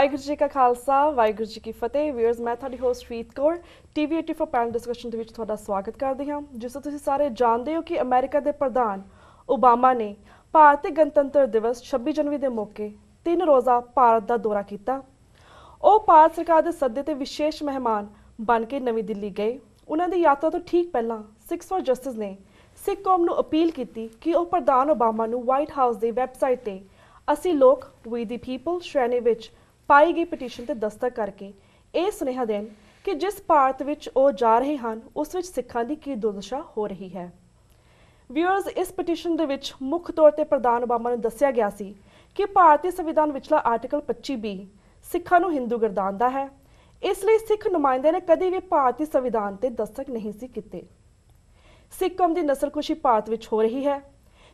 ਵਾਹਿਗੁਰੂ ਜੀ ਕਾ ਖਾਲਸਾ ਵਾਹਿਗੁਰੂ ਜੀ ਕੀ ਫਤਿਹ। ਵੀਅਰਸ, ਮੈਂ ਤੁਹਾਡੀ ਹੋਸਟ ਰੀਤ ਕੌਰ TV84 ਪੈਨਲ ਡਿਸਕਸ਼ਨ ਦੇ ਵਿੱਚ ਤੁਹਾਡਾ ਸਵਾਗਤ ਕਰਦੀ ਹਾਂ। ਜਿਸ ਤੋਂ ਤੁਸੀਂ ਸਾਰੇ ਜਾਣਦੇ ਹੋ ਕਿ ਅਮਰੀਕਾ ਦੇ ਪ੍ਰਧਾਨ ਓਬਾਮਾ ਨੇ ਭਾਰਤੀ ਗਣਤੰਤਰ ਦਿਵਸ 26 ਜਨਵਰੀ ਦੇ ਮੌਕੇ 3 ਰੋਜ਼ਾ ਭਾਰਤ ਦਾ ਦੌਰਾ ਕੀਤਾ। ਉਹ ਭਾਰਤ ਸਰਕਾਰ ਦੇ ਸੱਦੇ ਤੇ ਵਿਸ਼ੇਸ਼ ਮਹਿਮਾਨ ਬਣ ਕੇ ਨਵੀਂ ਦਿੱਲੀ ਗਏ। ਉਹਨਾਂ ਦੀ ਯਾਤਰਾ ਤੋਂ ਠੀਕ ਪਹਿਲਾਂ ਸਿੱਖਸ ਫॉर ਜਸਟਿਸ ਨੇ ਸਿੱਖ ਕੌਮ ਨੂੰ ਅਪੀਲ ਕੀਤੀ ਕਿ ਉਹ ਪ੍ਰਧਾਨ ਓਬਾਮਾ ਨੂੰ ਵਾਈਟ ਹਾਊਸ ਦੀ ਵੈਬਸਾਈਟ ਤੇ ਅਸੀਂ ਲੋਕ ਵੀ ਦੀ ਪੀਪਲ ਸ਼੍ਰੇਣੀ ਵਿੱਚ ਪਾਈ ਗਈ ਪਟੀਸ਼ਨ ਤੇ ਦਸਤਖਤ ਕਰਕੇ ਇਹ ਸੁਨੇਹਾ ਦੇਣ ਕਿ ਜਿਸ ਭਾਰਤ ਵਿੱਚ ਉਹ ਜਾ ਰਹੇ ਹਨ ਉਸ ਵਿੱਚ ਸਿੱਖਾਂ ਦੀ ਕੀ ਦੁਰਦਸ਼ਾ ਹੋ ਰਹੀ ਹੈ। ਵਿਊਅਰਸ, ਇਸ ਪਟੀਸ਼ਨ ਦੇ ਵਿੱਚ ਮੁੱਖ ਤੌਰ ਤੇ ਪ੍ਰਧਾਨ ਓਬਾਮਾ ਨੂੰ ਦੱਸਿਆ ਗਿਆ ਸੀ ਕਿ ਭਾਰਤੀ ਸੰਵਿਧਾਨ ਵਿਚਲਾ ਆਰਟੀਕਲ 25B ਸਿੱਖਾਂ ਨੂੰ ਹਿੰਦੂ ਗਰਦਾਨਦਾ ਹੈ। ਇਸ ਲਈ ਸਿੱਖ ਨੁਮਾਇੰਦੇ ਨੇ ਕਦੇ ਵੀ ਭਾਰਤੀ ਸੰਵਿਧਾਨ ਤੇ ਦਸਤਖਤ ਨਹੀਂ ਸੀ ਕੀਤੇ। ਸਿੱਖ ਕੌਮ ਦੀ ਨਸਲਕੁਸ਼ੀ ਭਾਰਤ ਵਿੱਚ ਹੋ ਰਹੀ ਹੈ,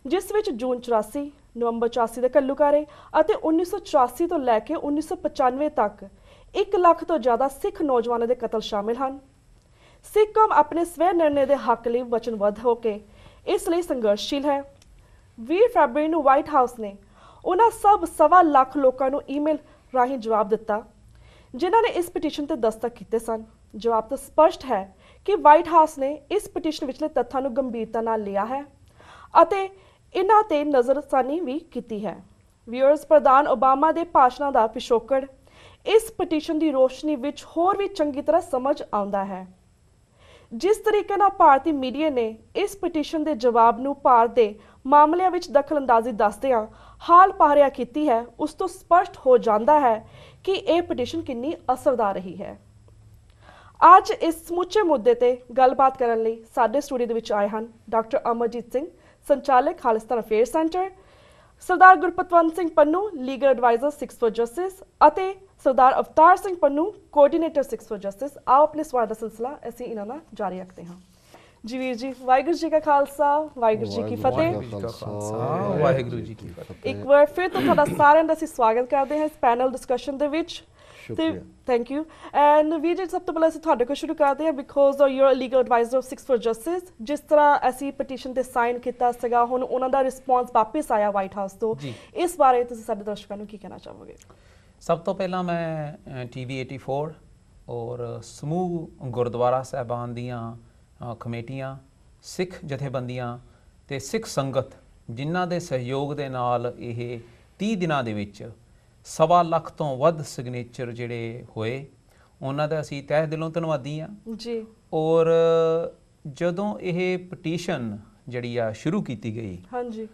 ਜਿਸ ਵਿੱਚ ਜੂਨ 84, ਨਵੰਬਰ 84 ਦੇ ਘੱਲੂਘਾਰੇ ਅਤੇ 1984 ਤੋਂ ਲੈ ਕੇ 1995 ਤੱਕ 1 ਲੱਖ ਤੋਂ ਜ਼ਿਆਦਾ ਸਿੱਖ ਨੌਜਵਾਨਾਂ ਦੇ ਕਤਲ ਸ਼ਾਮਿਲ ਹਨ। ਸਿੱਖ ਕੌਮ ਆਪਣੇ ਸਵੈ ਨਿਰਣੇ ਦੇ ਹੱਕ ਲਈ ਵਚਨਬੱਧ ਹੋ ਕੇ ਇਸ ਲਈ ਸੰਘਰਸ਼ਸ਼ੀਲ ਹੈ। 20 ਫਰਵਰੀ ਨੂੰ ਵਾਈਟ ਹਾਊਸ ਨੇ ਉਹਨਾਂ ਸਭ 1.25 ਲੱਖ ਲੋਕਾਂ ਨੂੰ ਈਮੇਲ ਰਾਹੀਂ ਜਵਾਬ ਦਿੱਤਾ ਜਿਨ੍ਹਾਂ ਨੇ ਇਸ ਪਟੀਸ਼ਨ ਤੇ ਦਸਤਖਤ ਕੀਤੇ ਸਨ। ਜਵਾਬ ਤੋਂ ਸਪਸ਼ਟ ਹੈ ਕਿ ਵਾਈਟ ਹਾਊਸ ਨੇ ਇਸ ਪਟੀਸ਼ਨ ਵਿਚਲੇ ਤੱਥਾਂ ਨੂੰ ਗੰਭੀਰਤਾ ਨਾਲ ਲਿਆ ਹੈ ਅਤੇ ਇਹਨਾਂ ਤੇ ਨਜ਼ਰਸਾਨੀ ਵੀ ਕੀਤੀ ਹੈ। ਵਿਊਅਰਸ, ਪ੍ਰਧਾਨ ਓਬਾਮਾ ਦੇ ਭਾਸ਼ਣਾਂ ਦਾ ਪਿਛੋਕੜ ਇਸ ਪਟੀਸ਼ਨ ਦੀ ਰੋਸ਼ਨੀ ਵਿੱਚ ਹੋਰ ਵੀ ਚੰਗੀ ਤਰ੍ਹਾਂ ਸਮਝ ਆਉਂਦਾ ਹੈ। ਜਿਸ ਤਰੀਕੇ ਨਾਲ ਭਾਰਤੀ ਮੀਡੀਆ ਨੇ ਇਸ ਪਟੀਸ਼ਨ ਦੇ ਜਵਾਬ ਨੂੰ ਭਾਰਤ ਦੇ ਮਾਮਲਿਆਂ ਵਿੱਚ ਦਖਲਅੰਦਾਜ਼ੀ ਦੱਸਦਿਆਂ ਹਾਲ ਪਾਰਿਆ ਕੀਤੀ ਹੈ, ਉਸ ਤੋਂ ਸਪਸ਼ਟ ਹੋ ਜਾਂਦਾ ਹੈ ਕਿ ਇਹ ਪਟੀਸ਼ਨ ਕਿੰਨੀ ਅਸਰਦਾਰ ਰਹੀ ਹੈ। ਅੱਜ ਇਸ ਸਮੁੱਚੇ ਮੁੱਦੇ ਤੇ ਗੱਲਬਾਤ ਕਰਨ ਲਈ ਸਾਡੇ ਸਟੂਡੀਓ ਦੇ ਵਿੱਚ ਆਏ ਹਨ ਡਾਕਟਰ ਅਮਰਜੀਤ ਸਿੰਘ, ਸੰਚਾਲਕ Khalistan Affair Centre, Sardar Gurpatwant Singh Pannu, legal adviser Sikhs for Justice ਅਤੇ Sardar Avtar Singh Pannu, coordinator Sikhs for Justice. ਆਓ ਆਪਣੇ ਸਵਾਲ ਦਾ ਸਿਲਸਿਲਾ ਅਸੀਂ ਇਹਨਾਂ ਨਾਲ ਜਾਰੀ ਰੱਖਦੇ ਹਾਂ। ਜੀ ਵੀਰ ਜੀ, ਵਾਹਿਗੁਰੂ ਜੀ ਕਾ ਖਾਲਸਾ ਵਾਹਿਗੁਰੂ ਜੀ ਕੀ ਫਤਿਹ। ਵਾਹਿਗੁਰੂ ਜੀ ਕੀ ਫਤਿਹ। ਇੱਕ ਵਾਰ ਫਿਰ ਤੋਂ ਤੁਹਾਡਾ ਸਾਰਿਆਂ ਦਾ ਅਸੀਂ ਸਵਾਗਤ ਕਰਦੇ ਹਾਂ ਇਸ ਪੈਨਲ ਡਿਸਕਸ਼ਨ ਦੇ ਵਿੱਚ। Thank you. ਐਂਡ ਵੀਰ ਜੀ, ਸਭ ਤੋਂ ਪਹਿਲਾਂ ਅਸੀਂ ਤੁਹਾਡੇ ਕੋਲ ਸ਼ੁਰੂ ਕਰਦੇ ਹਾਂ because you are legal adviser of Sikhs for Justice. ਜਿਸ ਤਰ੍ਹਾਂ ਅਸੀਂ ਪਟੀਸ਼ਨ ਤੇ ਸਾਈਨ ਕੀਤਾ ਸੀਗਾ, ਹੁਣ ਉਹਨਾਂ ਦਾ ਰਿਸਪੌਂਸ ਵਾਪਸ ਆਇਆ ਵਾਈਟ ਹਾਊਸ ਤੋਂ, ਇਸ ਬਾਰੇ ਤੁਸੀਂ ਸਾਡੇ ਦਰਸ਼ਕਾਂ ਨੂੰ ਕੀ ਕਹਿਣਾ ਚਾਹੋਗੇ? ਸਭ ਤੋਂ ਪਹਿਲਾਂ ਮੈਂ TV84 ਔਰ ਸਮੂਹ ਗੁਰਦੁਆਰਾ ਸਾਹਿਬਾਨ ਦੀਆਂ ਕਮੇਟੀਆਂ, ਸਿੱਖ ਜਥੇਬੰਦੀਆਂ ਤੇ ਸਿੱਖ ਸੰਗਤ ਜਿਨ੍ਹਾਂ ਦੇ ਸਹਿਯੋਗ ਦੇ ਨਾਲ ਇਹ 30 ਦਿਨਾਂ ਦੇ ਵਿੱਚ 1.25 ਲੱਖ ਤੋਂ ਵੱਧ ਸਿਗਨੇਚਰ ਜਿਹੜੇ ਹੋਏ, ਉਹਨਾਂ ਦਾ ਅਸੀਂ ਤਹਿ ਦਿਲੋਂ ਧੰਨਵਾਦੀ ਹਾਂ ਜੀ। ਔਰ ਜਦੋਂ ਇਹ ਪਟੀਸ਼ਨ ਜਿਹੜੀ ਆ ਸ਼ੁਰੂ ਕੀਤੀ ਗਈ, ਹਾਂਜੀ,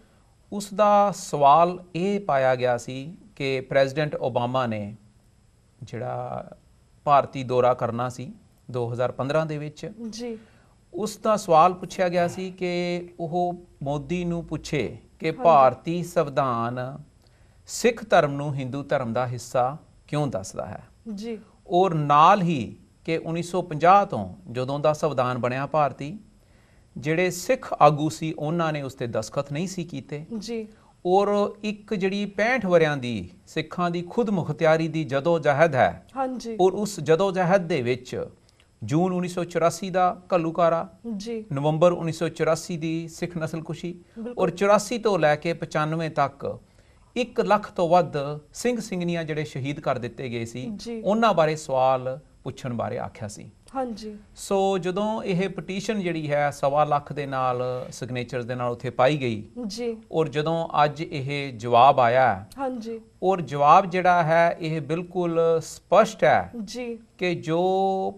ਉਸ ਦਾ ਸਵਾਲ ਇਹ ਪਾਇਆ ਗਿਆ ਸੀ ਕਿ ਪ੍ਰੈਜ਼ੀਡੈਂਟ ਓਬਾਮਾ ਨੇ ਜਿਹੜਾ ਭਾਰਤੀ ਦੌਰਾ ਕਰਨਾ ਸੀ 2015 ਦੇ ਵਿੱਚ ਜੀ, ਉਸ ਦਾ ਸਵਾਲ ਪੁੱਛਿਆ ਗਿਆ ਸੀ ਕਿ ਉਹ ਮੋਦੀ ਨੂੰ ਪੁੱਛੇ ਕਿ ਭਾਰਤੀ ਸੰਵਿਧਾਨ ਸਿੱਖ ਧਰਮ ਨੂੰ ਹਿੰਦੂ ਧਰਮ ਦਾ ਹਿੱਸਾ ਕਿਉਂ ਦੱਸਦਾ ਹੈ ਜੀ। ਔਰ ਨਾਲ ਹੀ ਕਿ 1950 ਤੋਂ ਜਦੋਂ ਦਾ ਸੰਵਿਧਾਨ ਬਣਿਆ ਭਾਰਤੀ, ਜਿਹੜੇ ਸਿੱਖ ਆਗੂ ਸੀ ਉਹਨਾਂ ਨੇ ਉਸ ਤੇ ਦਸਤਖਤ ਨਹੀਂ ਸੀ ਕੀਤੇ ਜੀ। ਔਰ ਇੱਕ ਜਿਹੜੀ 65 ਵਰਿਆਂ ਦੀ ਸਿੱਖਾਂ ਦੀ ਖੁਦ ਮੁਖਤਿਆਰੀ ਦੀ ਜਦੋਜਹਿਦ ਹੈ, ਹਾਂਜੀ, ਔਰ ਉਸ ਜਦੋਜਹਿਦ ਦੇ ਵਿੱਚ ਜੂਨ 1984 ਦਾ ਘੱਲੂਘਾਰਾ ਜੀ, ਨਵੰਬਰ 1984 ਦੀ ਸਿੱਖ ਨਸਲਕੁਸ਼ੀ ਔਰ 84 ਤੋਂ ਲੈ ਕੇ 95 ਤੱਕ 1 ਲੱਖ ਤੋਂ ਵੱਧ ਸਿੰਘ ਸਿੰਘਣੀਆਂ ਜਿਹੜੇ ਸ਼ਹੀਦ ਕਰ ਦਿੱਤੇ ਗਏ ਸੀ, ਉਹਨਾਂ ਬਾਰੇ ਸਵਾਲ ਪੁੱਛਣ ਬਾਰੇ ਆਖਿਆ ਸੀ। ਹਾਂਜੀ। ਸੋ ਜਦੋਂ ਇਹ ਪਟੀਸ਼ਨ ਜਿਹੜੀ ਹੈ 1.25 ਲੱਖ ਦੇ ਨਾਲ ਸਿਗਨੇਚਰ ਦੇ ਨਾਲ ਉੱਥੇ ਪਾਈ ਗਈ ਜੀ, ਔਰ ਜਦੋਂ ਅੱਜ ਇਹ ਜਵਾਬ ਆਇਆ, ਹਾਂਜੀ, ਔਰ ਜਵਾਬ ਜਿਹੜਾ ਹੈ ਇਹ ਬਿਲਕੁਲ ਸਪਸ਼ਟ ਹੈ ਜੀ ਕਿ ਜੋ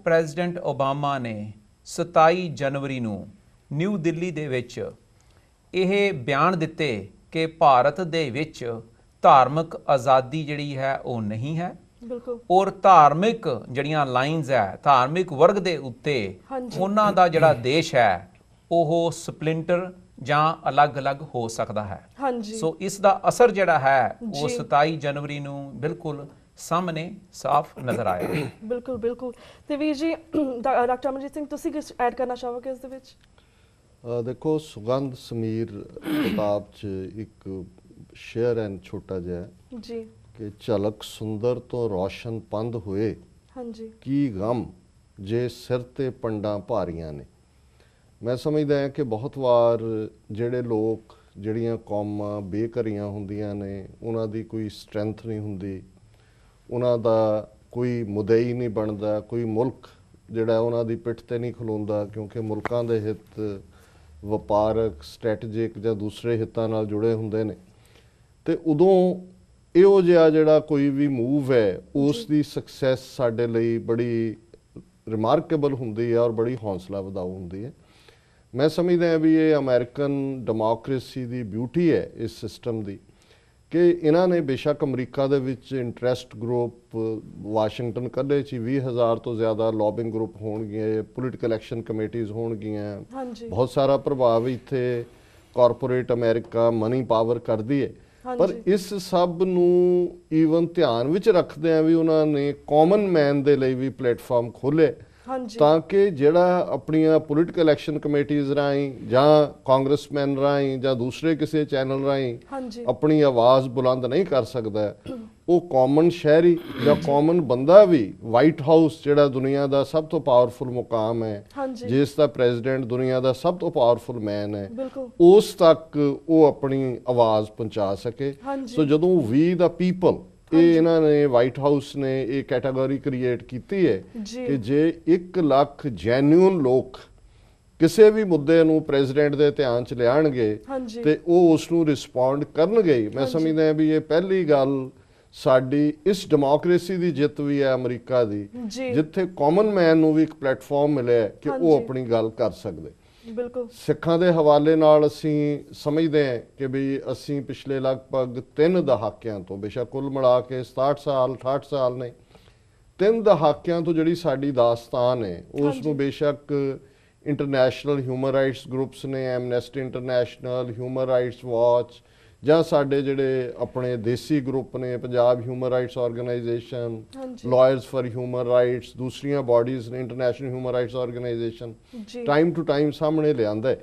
ਪ੍ਰੈਜ਼ੀਡੈਂਟ ਓਬਾਮਾ ਨੇ 27 ਜਨਵਰੀ ਨੂੰ ਨਿਊ ਦਿੱਲੀ ਦੇ ਵਿੱਚ ਇਹ ਬਿਆਨ ਦਿੱਤੇ ਕਿ ਭਾਰਤ ਦੇ ਵਿੱਚ ਧਾਰਮਿਕ ਆਜ਼ਾਦੀ ਜਿਹੜੀ ਹੈ ਉਹ ਨਹੀਂ ਹੈ, ਬਿਲਕੁਲ, ਔਰ ਧਾਰਮਿਕ ਜਿਹੜੀਆਂ ਲਾਈਨਸ ਹੈ, ਧਾਰਮਿਕ ਵਰਗ ਦੇ ਉੱਤੇ ਉਹਨਾਂ ਦਾ ਜਿਹੜਾ ਦੇਸ਼ ਹੈ ਉਹ ਸਪਲਿੰਟਰ ਜਾਂ ਅਲੱਗ-ਅਲੱਗ ਹੋ ਸਕਦਾ ਹੈ। ਹਾਂਜੀ। ਸੋ ਇਸ ਦਾ ਅਸਰ ਜਿਹੜਾ ਹੈ ਉਹ 27 ਜਨਵਰੀ ਨੂੰ ਬਿਲਕੁਲ ਸਾਹਮਣੇ ਸਾਫ਼ ਨਜ਼ਰ ਆਇਆ। ਬਿਲਕੁਲ ਬਿਲਕੁਲ। ਤੇ ਵੀਰ ਜੀ, ਡਾਕਟਰ ਅਮਰਜੀਤ ਸਿੰਘ, ਤੁਸੀਂ ਕੁਝ ਐਡ ਕਰਨਾ ਚਾਹੋਗੇ ਇਸ ਦੇ ਵਿੱਚ? ਦੇਖੋ, ਸੁਗੰਧ ਸਮੀਰ ਕਿਤਾਬ 'ਚ ਇੱਕ ਸ਼ੇਅਰ ਐਨ ਛੋਟਾ ਜਿਹਾ ਜੀ ਕਿ ਝਲਕ ਸੁੰਦਰ ਤੋਂ ਰੌਸ਼ਨ ਪੰਧ ਹੋਏ, ਹਾਂਜੀ, ਕੀ ਗਮ ਜੇ ਸਿਰ ਤੇ ਪੰਡਾਂ ਭਾਰੀਆਂ ਨੇ। ਮੈਂ ਸਮਝਦਾ ਹਾਂ ਕਿ ਬਹੁਤ ਵਾਰ ਜਿਹੜੇ ਲੋਕ, ਜਿਹੜੀਆਂ ਕੌਮਾਂ ਬੇਘਰੀਆਂ ਹੁੰਦੀਆਂ ਨੇ, ਉਹਨਾਂ ਦੀ ਕੋਈ ਸਟਰੈਂਥ ਨਹੀਂ ਹੁੰਦੀ, ਉਹਨਾਂ ਦਾ ਕੋਈ ਮੁਦਈ ਨਹੀਂ ਬਣਦਾ, ਕੋਈ ਮੁਲਕ ਜਿਹੜਾ ਉਹਨਾਂ ਦੀ ਪਿੱਠ ਤੇ ਨਹੀਂ ਖਲੋਂਦਾ, ਕਿਉਂਕਿ ਮੁਲਕਾਂ ਦੇ ਹਿੱਤ ਵਪਾਰਕ, ਸਟ੍ਰੈਟੇਜਿਕ ਜਾਂ ਦੂਸਰੇ ਹਿੱਤਾਂ ਨਾਲ ਜੁੜੇ ਹੁੰਦੇ ਨੇ। ਤੇ ਉਦੋਂ ਇਹੋ ਜਿਹਾ ਜਿਹੜਾ ਕੋਈ ਵੀ ਮੂਵ ਹੈ ਉਸ ਦੀ ਸਕਸੈਸ ਸਾਡੇ ਲਈ ਬੜੀ ਰਿਮਾਰਕੇਬਲ ਹੁੰਦੀ ਹੈ ਔਰ ਬੜੀ ਹੌਸਲਾ ਵਧਾਊ ਹੁੰਦੀ ਹੈ। ਮੈਂ ਸਮਝਦਾ ਹਾਂ ਵੀ ਇਹ ਅਮਰੀਕਨ ਡੈਮੋਕ੍ਰੇਸੀ ਦੀ ਬਿਊਟੀ ਹੈ ਇਸ ਸਿਸਟਮ ਦੀ, ਕਿ ਇਹਨਾਂ ਨੇ ਬੇਸ਼ੱਕ ਅਮਰੀਕਾ ਦੇ ਵਿੱਚ ਇੰਟਰਸਟ ਗਰੁੱਪ ਵਾਸ਼ਿੰਗਟਨ ਕੱਢੇ 'ਚ 20,000 ਤੋਂ ਜ਼ਿਆਦਾ ਲੌਬਿੰਗ ਗਰੁੱਪ ਹੋਣਗੇ, ਪੋਲੀਟੀਕਲ ਐਕਸ਼ਨ ਕਮੇਟੀਜ਼ ਹੋਣਗੀਆਂ, ਬਹੁਤ ਸਾਰਾ ਪ੍ਰਭਾਵ ਇੱਥੇ ਕਾਰਪੋਰੇਟ ਅਮਰੀਕਾ ਮਨੀ ਪਾਵਰ ਕਰਦੀ ਹੈ। ਪਰ ਇਸ ਸਭ ਨੂੰ ਈਵਨ ਧਿਆਨ ਵਿੱਚ ਰੱਖਦਿਆਂ ਵੀ ਉਹਨਾਂ ਨੇ ਕਾਮਨ ਮੈਨ ਦੇ ਲਈ ਵੀ ਪਲੇਟਫਾਰਮ ਖੋਲ੍ਹੇ, ਤਾਂ ਕਿ ਜਿਹੜਾ ਆਪਣੀਆਂ ਪੋਲੀਟੀਕਲ ਐਕਸ਼ਨ ਕਮੇਟੀਜ਼ ਰਾਹੀਂ ਜਾਂ ਕਾਂਗਰਸਮੈਨ ਰਾਹੀਂ ਜਾਂ ਦੂਸਰੇ ਕਿਸੇ ਚੈਨਲ ਰਾਹੀਂ ਆਪਣੀ ਆਵਾਜ਼ ਬੁਲੰਦ ਨਹੀਂ ਕਰ ਸਕਦਾ, ਉਹ ਕਾਮਨ ਸ਼ਹਿਰੀ ਜਾਂ ਕਾਮਨ ਬੰਦਾ ਵੀ ਵਾਈਟ ਹਾਊਸ ਜਿਹੜਾ ਦੁਨੀਆ ਦਾ ਸਭ ਤੋਂ ਪਾਵਰਫੁਲ ਮੁਕਾਮ ਹੈ, ਜਿਸ ਦਾ ਪ੍ਰੈਜ਼ੀਡੈਂਟ ਦੁਨੀਆ ਦਾ ਸਭ ਤੋਂ ਪਾਵਰਫੁਲ ਮੈਨ ਹੈ, ਉਸ ਤੱਕ ਉਹ ਆਪਣੀ ਆਵਾਜ਼ ਪਹੁੰਚਾ ਸਕੇ। ਸੋ ਜਦੋਂ ਵੀ ਦਾ ਪੀਪਲ, ਇਹ ਇਹਨਾਂ ਨੇ ਵਾਈਟ ਹਾਊਸ ਨੇ ਇਹ ਕੈਟਾਗਰੀ ਕ੍ਰੀਏਟ ਕੀਤੀ ਹੈ ਕਿ ਜੇ 1 ਲੱਖ ਜੈਨੂਇਨ ਲੋਕ ਕਿਸੇ ਵੀ ਮੁੱਦੇ ਨੂੰ ਪ੍ਰੈਜ਼ੀਡੈਂਟ ਦੇ ਧਿਆਨ 'ਚ ਲਿਆਣਗੇ ਤੇ ਉਹ ਉਸ ਨੂੰ ਰਿਸਪੌਂਡ ਕਰਨਗੇ। ਮੈਂ ਸਮਝਦਾ ਵੀ ਇਹ ਪਹਿਲੀ ਗੱਲ ਸਾਡੀ ਇਸ ਡੈਮੋਕ੍ਰੇਸੀ ਦੀ ਜਿੱਤ ਵੀ ਹੈ ਅਮਰੀਕਾ ਦੀ, ਜਿੱਥੇ ਕਾਮਨ ਮੈਨ ਨੂੰ ਵੀ ਇੱਕ ਪਲੇਟਫਾਰਮ ਮਿਲਿਆ ਕਿ ਉਹ ਆਪਣੀ ਗੱਲ ਕਰ ਸਕਦੇ। ਬਿਲਕੁਲ ਸਿੱਖਾਂ ਦੇ ਹਵਾਲੇ ਨਾਲ ਅਸੀਂ ਸਮਝਦੇ ਹਾਂ ਕਿ ਵੀ ਅਸੀਂ ਪਿਛਲੇ ਲਗਭਗ 3 ਦਹਾਕਿਆਂ ਤੋਂ, ਬੇਸ਼ੱਕ ਕੁੱਲ ਮਿਲਾ ਕੇ 67 ਸਾਲ 68 ਸਾਲ ਨੇ, 3 ਦਹਾਕਿਆਂ ਤੋਂ ਜਿਹੜੀ ਸਾਡੀ ਦਾਸਤਾਨ ਹੈ ਉਸ ਨੂੰ ਬੇਸ਼ੱਕ ਇੰਟਰਨੈਸ਼ਨਲ ਹਿਊਮਨ ਰਾਈਟਸ ਗਰੁੱਪਸ ਨੇ, Amnesty International, human Rights Watch, ਜਾਂ ਸਾਡੇ ਜਿਹੜੇ ਆਪਣੇ ਦੇਸੀ ਗਰੁੱਪ ਨੇ, Punjab Human rights Organisation, Lawyers for Human Rights, ਦੂਸਰੀਆਂ ਬਾਡੀਜ਼ ਨੇ, international human rights organisation, time to time ਸਾਹਮਣੇ ਲਿਆਂਦਾ ਹੈ।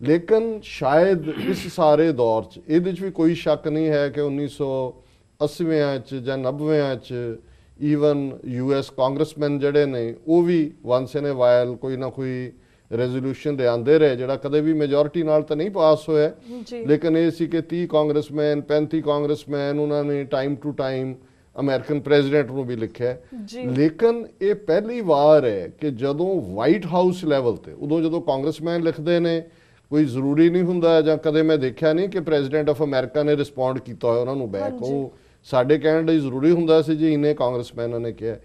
ਲੇਕਿਨ ਸ਼ਾਇਦ ਇਸ ਸਾਰੇ ਦੌਰ 'ਚ ਇਹਦੇ 'ਚ ਵੀ ਕੋਈ ਸ਼ੱਕ ਨਹੀਂ ਹੈ ਕਿ 1980 'ਚ ਜਾਂ 90 'ਚ ਈਵਨ US ਕਾਂਗਰਸਮੈਨ ਜਿਹੜੇ ਨੇ ਉਹ ਵੀ ਵਨਸ ਇਨ ਏ ਵਾਈਲ ਕੋਈ ਨਾ ਕੋਈ ਰੈਜ਼ੋਲੂਸ਼ਨ ਲਿਆਂਦੇ ਰਹੇ, ਜਿਹੜਾ ਕਦੇ ਵੀ ਮੈਜੋਰਿਟੀ ਨਾਲ ਤਾਂ ਨਹੀਂ ਪਾਸ ਹੋਇਆ, ਲੇਕਿਨ ਇਹ ਸੀ ਕਿ 30 ਕਾਂਗਰਸਮੈਨ 35 ਕਾਂਗਰਸਮੈਨ ਉਹਨਾਂ ਨੇ time to time American president ਨੂੰ ਵੀ ਲਿਖਿਆ। ਲੇਕਿਨ ਇਹ ਪਹਿਲੀ ਵਾਰ ਹੈ ਕਿ ਜਦੋਂ ਵਾਈਟ ਹਾਊਸ ਲੈਵਲ ਤੇ, ਉਦੋਂ ਜਦੋਂ ਕਾਂਗਰਸਮੈਨ ਲਿਖਦੇ ਨੇ ਕੋਈ ਜ਼ਰੂਰੀ ਨਹੀਂ ਹੁੰਦਾ, ਜਾਂ ਕਦੇ ਮੈਂ ਦੇਖਿਆ ਨਹੀਂ ਕਿ ਪ੍ਰੈਜ਼ੀਡੈਂਟ ਆਫ ਅਮਰੀਕਾ ਨੇ ਰਿਸਪੌਂਡ ਕੀਤਾ ਹੋਇਆ ਉਹਨਾਂ ਨੂੰ ਬੈਕ, ਉਹ ਸਾਡੇ ਕਹਿਣ ਲਈ ਜ਼ਰੂਰੀ ਹੁੰਦਾ ਸੀ ਜੀ ਇੰਨੇ ਕਾਂਗਰਸਮੈਨਾਂ ਨੇ ਕਿਹਾ।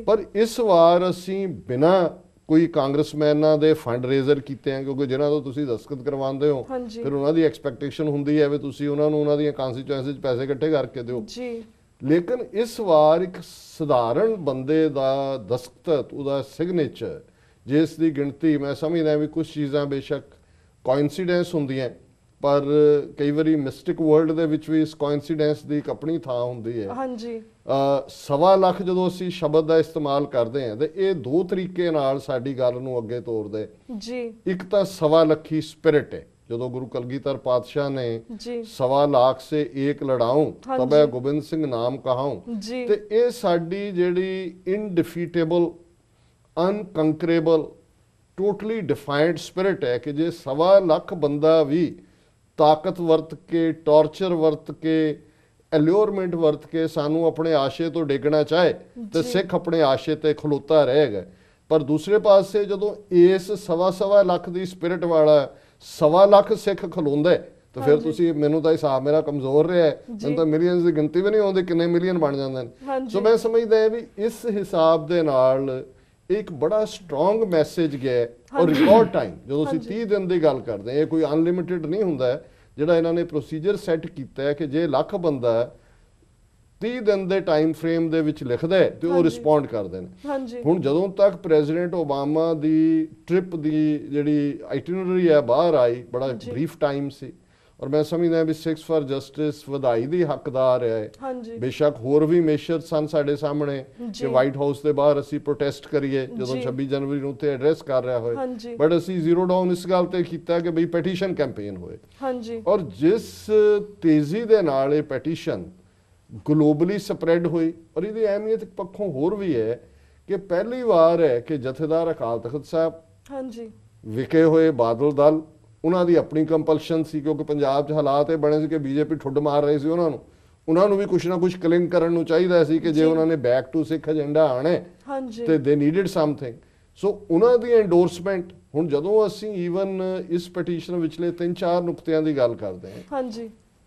ਪਰ ਇਸ ਵਾਰ ਅਸੀਂ ਬਿਨਾਂ ਕੋਈ ਕਾਂਗਰਸਮੈਨਾਂ ਦੇ ਫੰਡ ਰੇਜ਼ਰ ਕੀਤੇ ਆ, ਕਿਉਂਕਿ ਜਿਹਨਾਂ ਤੋਂ ਤੁਸੀਂ ਦਸਤਖਤ ਕਰਵਾਉਂਦੇ ਹੋ ਫਿਰ ਉਹਨਾਂ ਦੀ ਐਕਸਪੈਕਟੇਸ਼ਨ ਹੁੰਦੀ ਹੈ ਵੀ ਤੁਸੀਂ ਉਹਨਾਂ ਨੂੰ ਉਹਨਾਂ ਦੀਆਂ ਕਨਸਟੀਚੁਐਂਸੀਜ਼ 'ਚ ਪੈਸੇ ਇਕੱਠੇ ਕਰਕੇ ਦਿਓ। ਲੇਕਿਨ ਇਸ ਵਾਰ ਇੱਕ ਸਧਾਰਨ ਬੰਦੇ ਦਾ ਦਸਤਖਤ, ਉਹਦਾ ਸਿਗਨੇਚਰ, ਜਿਸ ਦੀ ਗਿਣਤੀ ਮੈਂ ਸਮਝਦਾ ਵੀ ਕੁਝ ਚੀਜ਼ਾਂ ਬੇਸ਼ੱਕ ਕੋਇਨਸੀਡੈਂਸ ਹੁੰਦੀਆਂ, ਪਰ ਕਈ ਵਾਰੀ ਮਿਸਟਿਕ ਵਰਲਡ ਦੇ ਵਿੱਚ ਵੀ ਇਸ ਕੋਇਨਸੀਡੈਂਸ ਦੀ ਇੱਕ ਆਪਣੀ ਥਾਂ ਹੁੰਦੀ ਹੈ। 1.25 ਲੱਖ ਜਦੋਂ ਅਸੀਂ ਸ਼ਬਦ ਦਾ ਇਸਤੇਮਾਲ ਕਰਦੇ ਹਾਂ ਤੇ ਇਹ 2 ਤਰੀਕੇ ਨਾਲ ਸਾਡੀ ਗੱਲ ਨੂੰ ਅੱਗੇ ਤੋਰਦੇ। ਇੱਕ ਤਾਂ 1.25 ਲੱਖੀ ਸਪਿਰਿਟ ਹੈ, ਜਦੋਂ ਗੁਰੂ ਕਲਗੀਧਰ ਪਾਤਸ਼ਾਹ ਨੇ 1.25 ਲੱਖ ਸੇ ਏਕ ਲੜਾऊं ਤਬੈ ਗੋਬਿੰਦ ਸਿੰਘ ਨਾਮ ਕਹਾऊं, ਤੇ ਇਹ ਸਾਡੀ ਜਿਹੜੀ ਇਨਡਿਫੀਟੇਬਲ, ਅਨਕੰਕਰੇਬਲ, ਟੋਟਲੀ ਡਿਫਾਈਨਡ ਸਪਿਰਿਟ ਹੈ ਕਿ ਜੇ 1.25 ਲੱਖ ਬੰਦਾ ਵੀ ਤਾਕਤ ਵਰਤ ਕੇ, ਟਾਰਚਰ ਵਰਤ ਕੇ, ਐਲਿਓਰਮੈਂਟ ਵਰਤ ਕੇ ਸਾਨੂੰ ਆਪਣੇ ਆਸ਼ੇ ਤੋਂ ਡੇਗਣਾ ਚਾਹੇ ਤੇ ਸਿੱਖ ਆਪਣੇ ਆਸ਼ੇ ਤੇ ਖਲੋਤਾ ਰਹੇਗਾ। ਪਰ ਦੂਸਰੇ ਪਾਸੇ ਜਦੋਂ ਇਸ 1.25 ਲੱਖ ਦੀ ਸਪਿਰਿਟ ਵਾਲਾ 1.25 ਲੱਖ ਸਿੱਖ ਖਲੋਂਦਾ ਤਾਂ ਫਿਰ ਤੁਸੀਂ, ਮੈਨੂੰ ਤਾਂ ਹਿਸਾਬ ਮੇਰਾ ਕਮਜ਼ੋਰ ਰਿਹਾ, ਮੈਨੂੰ ਤਾਂ ਮਿਲੀਅਨਸ ਦੀ ਗਿਣਤੀ ਵੀ ਨਹੀਂ ਆਉਂਦੀ ਕਿੰਨੇ ਮਿਲੀਅਨ ਬਣ ਜਾਂਦੇ ਨੇ। ਸੋ ਮੈਂ ਸਮਝਦਾ ਹਾਂ ਵੀ ਇਸ ਹਿਸਾਬ ਦੇ ਨਾਲ ਇੱਕ ਬੜਾ ਸਟਰੋਂਗ ਮੈਸੇਜ ਗਿਆ ਔਰ ਰਿਕਾਰਡ ਟਾਈਮ, ਜਦੋਂ ਅਸੀਂ 30 ਦਿਨ ਦੀ ਗੱਲ ਕਰਦੇ ਹਾਂ, ਇਹ ਕੋਈ ਅਨਲਿਮਿਟਿਡ ਨਹੀਂ ਹੁੰਦਾ, ਜਿਹੜਾ ਇਹਨਾਂ ਨੇ ਪ੍ਰੋਸੀਜਰ ਸੈੱਟ ਕੀਤਾ ਹੈ ਕਿ ਜੇ ਲੱਖ ਬੰਦਾ 30 ਦਿਨ ਦੇ ਟਾਈਮ ਫਰੇਮ ਦੇ ਵਿੱਚ ਲਿਖਦਾ ਹੈ ਤੇ ਉਹ ਰਿਸਪੌਂਡ ਕਰਦੇ ਨੇ। ਹੁਣ ਜਦੋਂ ਤੱਕ ਪ੍ਰੈਜ਼ੀਡੈਂਟ ਓਬਾਮਾ ਦੀ ਟ੍ਰਿਪ ਦੀ ਜਿਹੜੀ ਆਈਟੀਨਰੀ ਹੈ ਬਾਹਰ ਆਈ, ਬੜਾ ਬਰੀਫ ਟਾਈਮ ਸੀ, ਔਰ ਮੈਂ ਸਮਝਦਾ ਵੀ 6 ਫਾਰ ਜਸਟਿਸ ਵਧਾਈ ਦੀ ਹੱਕਦਾਰ ਹੈ। ਬੇਸ਼ੱਕ ਹੋਰ ਵੀ ਮੇਸ਼ਰ ਸਨ ਸਾਡੇ ਸਾਹਮਣੇ ਕਿ ਵਾਈਟ ਹਾਊਸ ਦੇ ਬਾਹਰ ਅਸੀਂ ਪ੍ਰੋਟੈਸਟ ਕਰੀਏ ਜਦੋਂ 26 ਜਨਵਰੀ ਨੂੰ ਉੱਥੇ ਐਡਰੈਸ ਕਰ ਰਿਹਾ ਹੋਏ, ਬਟ ਅਸੀਂ ਜ਼ੀਰੋ ਡਾਊਨ ਇਸ ਗੱਲ ਤੇ ਕੀਤਾ ਕਿ ਬਈ ਪੈਟੀਸ਼ਨ ਕੈਂਪੇਨ ਹੋਏ। ਔਰ ਜਿਸ ਤੇਜ਼ੀ ਦੇ ਨਾਲ ਇਹ ਪੈਟੀਸ਼ਨ ਗਲੋਬਲੀ ਸਪਰੈਡ ਹੋਈ, ਔਰ ਇਹਦੀ ਅਹਿਮੀਅਤ ਇੱਕ ਪੱਖੋਂ ਹੋਰ ਵੀ ਹੈ ਕਿ ਪਹਿਲੀ ਵਾਰ ਹੈ ਕਿ ਜਥੇਦਾਰ ਅਕਾਲ ਤਖਤ ਸਾਹਿਬ ਵਿਕੇ ਹੋਏ ਬਾਦਲ ਦਲ, ਉਹਨਾਂ ਦੀ ਆਪਣੀ ਕੰਪਲਸ਼ਨ ਸੀ, ਕਿਉਂਕਿ ਪੰਜਾਬ 'ਚ ਹਾਲਾਤ ਇਹ ਬਣੇ ਸੀ ਕਿ ਬੀਜੇਪੀ ਠੁੱਡ ਮਾਰ ਰਹੀ ਸੀ ਉਹਨਾਂ ਨੂੰ, ਉਹਨਾਂ ਨੂੰ ਵੀ ਕੁਛ ਨਾ ਕੁਛ ਕਲਿੰਗ ਕਰਨ ਨੂੰ ਚਾਹੀਦਾ ਸੀ ਕਿ ਜੇ ਉਹਨਾਂ ਨੇ ਬੈਕ ਟੂ ਸਿੱਖ ਏਜੰਡਾ ਆਣਾ ਤੇ ਦੇ ਨੀਡਡ ਸਮਥਿੰਗ। ਸੋ ਉਹਨਾਂ ਦੀ ਐਂਡੋਰਸਮੈਂਟ, ਹੁਣ ਜਦੋਂ ਅਸੀਂ ਈਵਨ ਇਸ ਪਟੀਸ਼ਨ ਵਿਚਲੇ 3-4 ਨੁਕਤਿਆਂ ਦੀ ਗੱਲ ਕਰਦੇ ਹਾਂ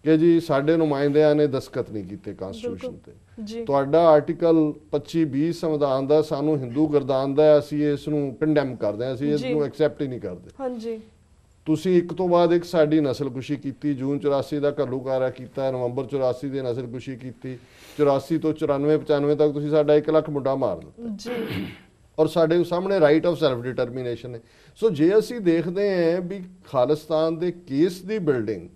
ਕਿ ਜੀ ਸਾਡੇ ਨੁਮਾਇੰਦਿਆਂ ਨੇ ਦਸਤਖਤ ਨਹੀਂ ਕੀਤੇ ਕਨਸਟੀਟਿਊਸ਼ਨ ਤੇ, ਤੁਹਾਡਾ ਆਰਟੀਕਲ 25-20 ਸੰਵਿਧਾਨ ਦਾ ਸਾਨੂੰ ਹਿੰਦੂ ਗਰਦਾਨਦਾ, ਅਸੀਂ ਇਸ ਨੂੰ ਕੰਡੈਮ ਕਰਦੇ ਹਾਂ, ਅਸੀਂ ਇਸ ਨੂੰ ਐਕਸੈਪਟ ਹੀ ਨਹੀਂ ਕਰਦੇ। ਤੁਸੀਂ ਇੱਕ ਤੋਂ ਬਾਅਦ ਇੱਕ ਸਾਡੀ ਨਸਲਕੁਸ਼ੀ ਕੀਤੀ, ਜੂਨ 84 ਦਾ ਘੱਲੂਘਾਰਾ ਕੀਤਾ, ਨਵੰਬਰ 84 ਦੀ ਨਸਲਕੁਸ਼ੀ ਕੀਤੀ, 84 ਤੋਂ 94-95 ਤੱਕ ਤੁਸੀਂ ਸਾਡਾ 1 ਲੱਖ ਮੁੰਡਾ ਮਾਰ ਦਿੱਤਾ ਔਰ ਸਾਡੇ ਸਾਹਮਣੇ ਰਾਈਟ ਆਫ ਸੈਲਫ ਡਿਟਰਮੀਨੇਸ਼ਨ ਹੈ। ਸੋ ਜੇ ਅਸੀਂ ਦੇਖਦੇ ਹਾਂ ਵੀ ਖਾਲਿਸਤਾਨ ਦੇ ਕੇਸ ਦੀ ਬਿਲਡਿੰਗ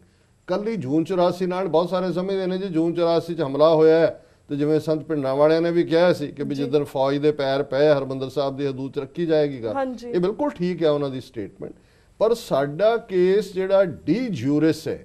ਕੱਲੀ ਜੂਨ 84 ਨਾਲ, ਬਹੁਤ ਸਾਰੇ ਸਮਝਦੇ ਨੇ ਜੀ ਜੂਨ 84 'ਚ ਹਮਲਾ ਹੋਇਆ ਹੈ ਤੇ ਜਿਵੇਂ ਸੰਤ ਪਿੰਡਾਂ ਵਾਲਿਆਂ ਨੇ ਵੀ ਕਿਹਾ ਸੀ ਕਿ ਵੀ ਜਿੱਦਣ ਫੌਜ ਦੇ ਪੈਰ ਪਏ ਹਰਮੰਦਰ ਸਾਹਿਬ ਦੀ ਹਦੂਦ 'ਚ ਰੱਖੀ ਜਾਏਗੀ ਗੱਲ, ਇਹ ਬਿਲਕੁਲ ਠੀਕ ਹੈ ਉਹਨਾਂ ਦੀ ਸਟੇਟਮੈਂਟ। ਪਰ ਸਾਡਾ ਕੇਸ ਜਿਹੜਾ ਡੀ ਜੂਰਿਸ ਹੈ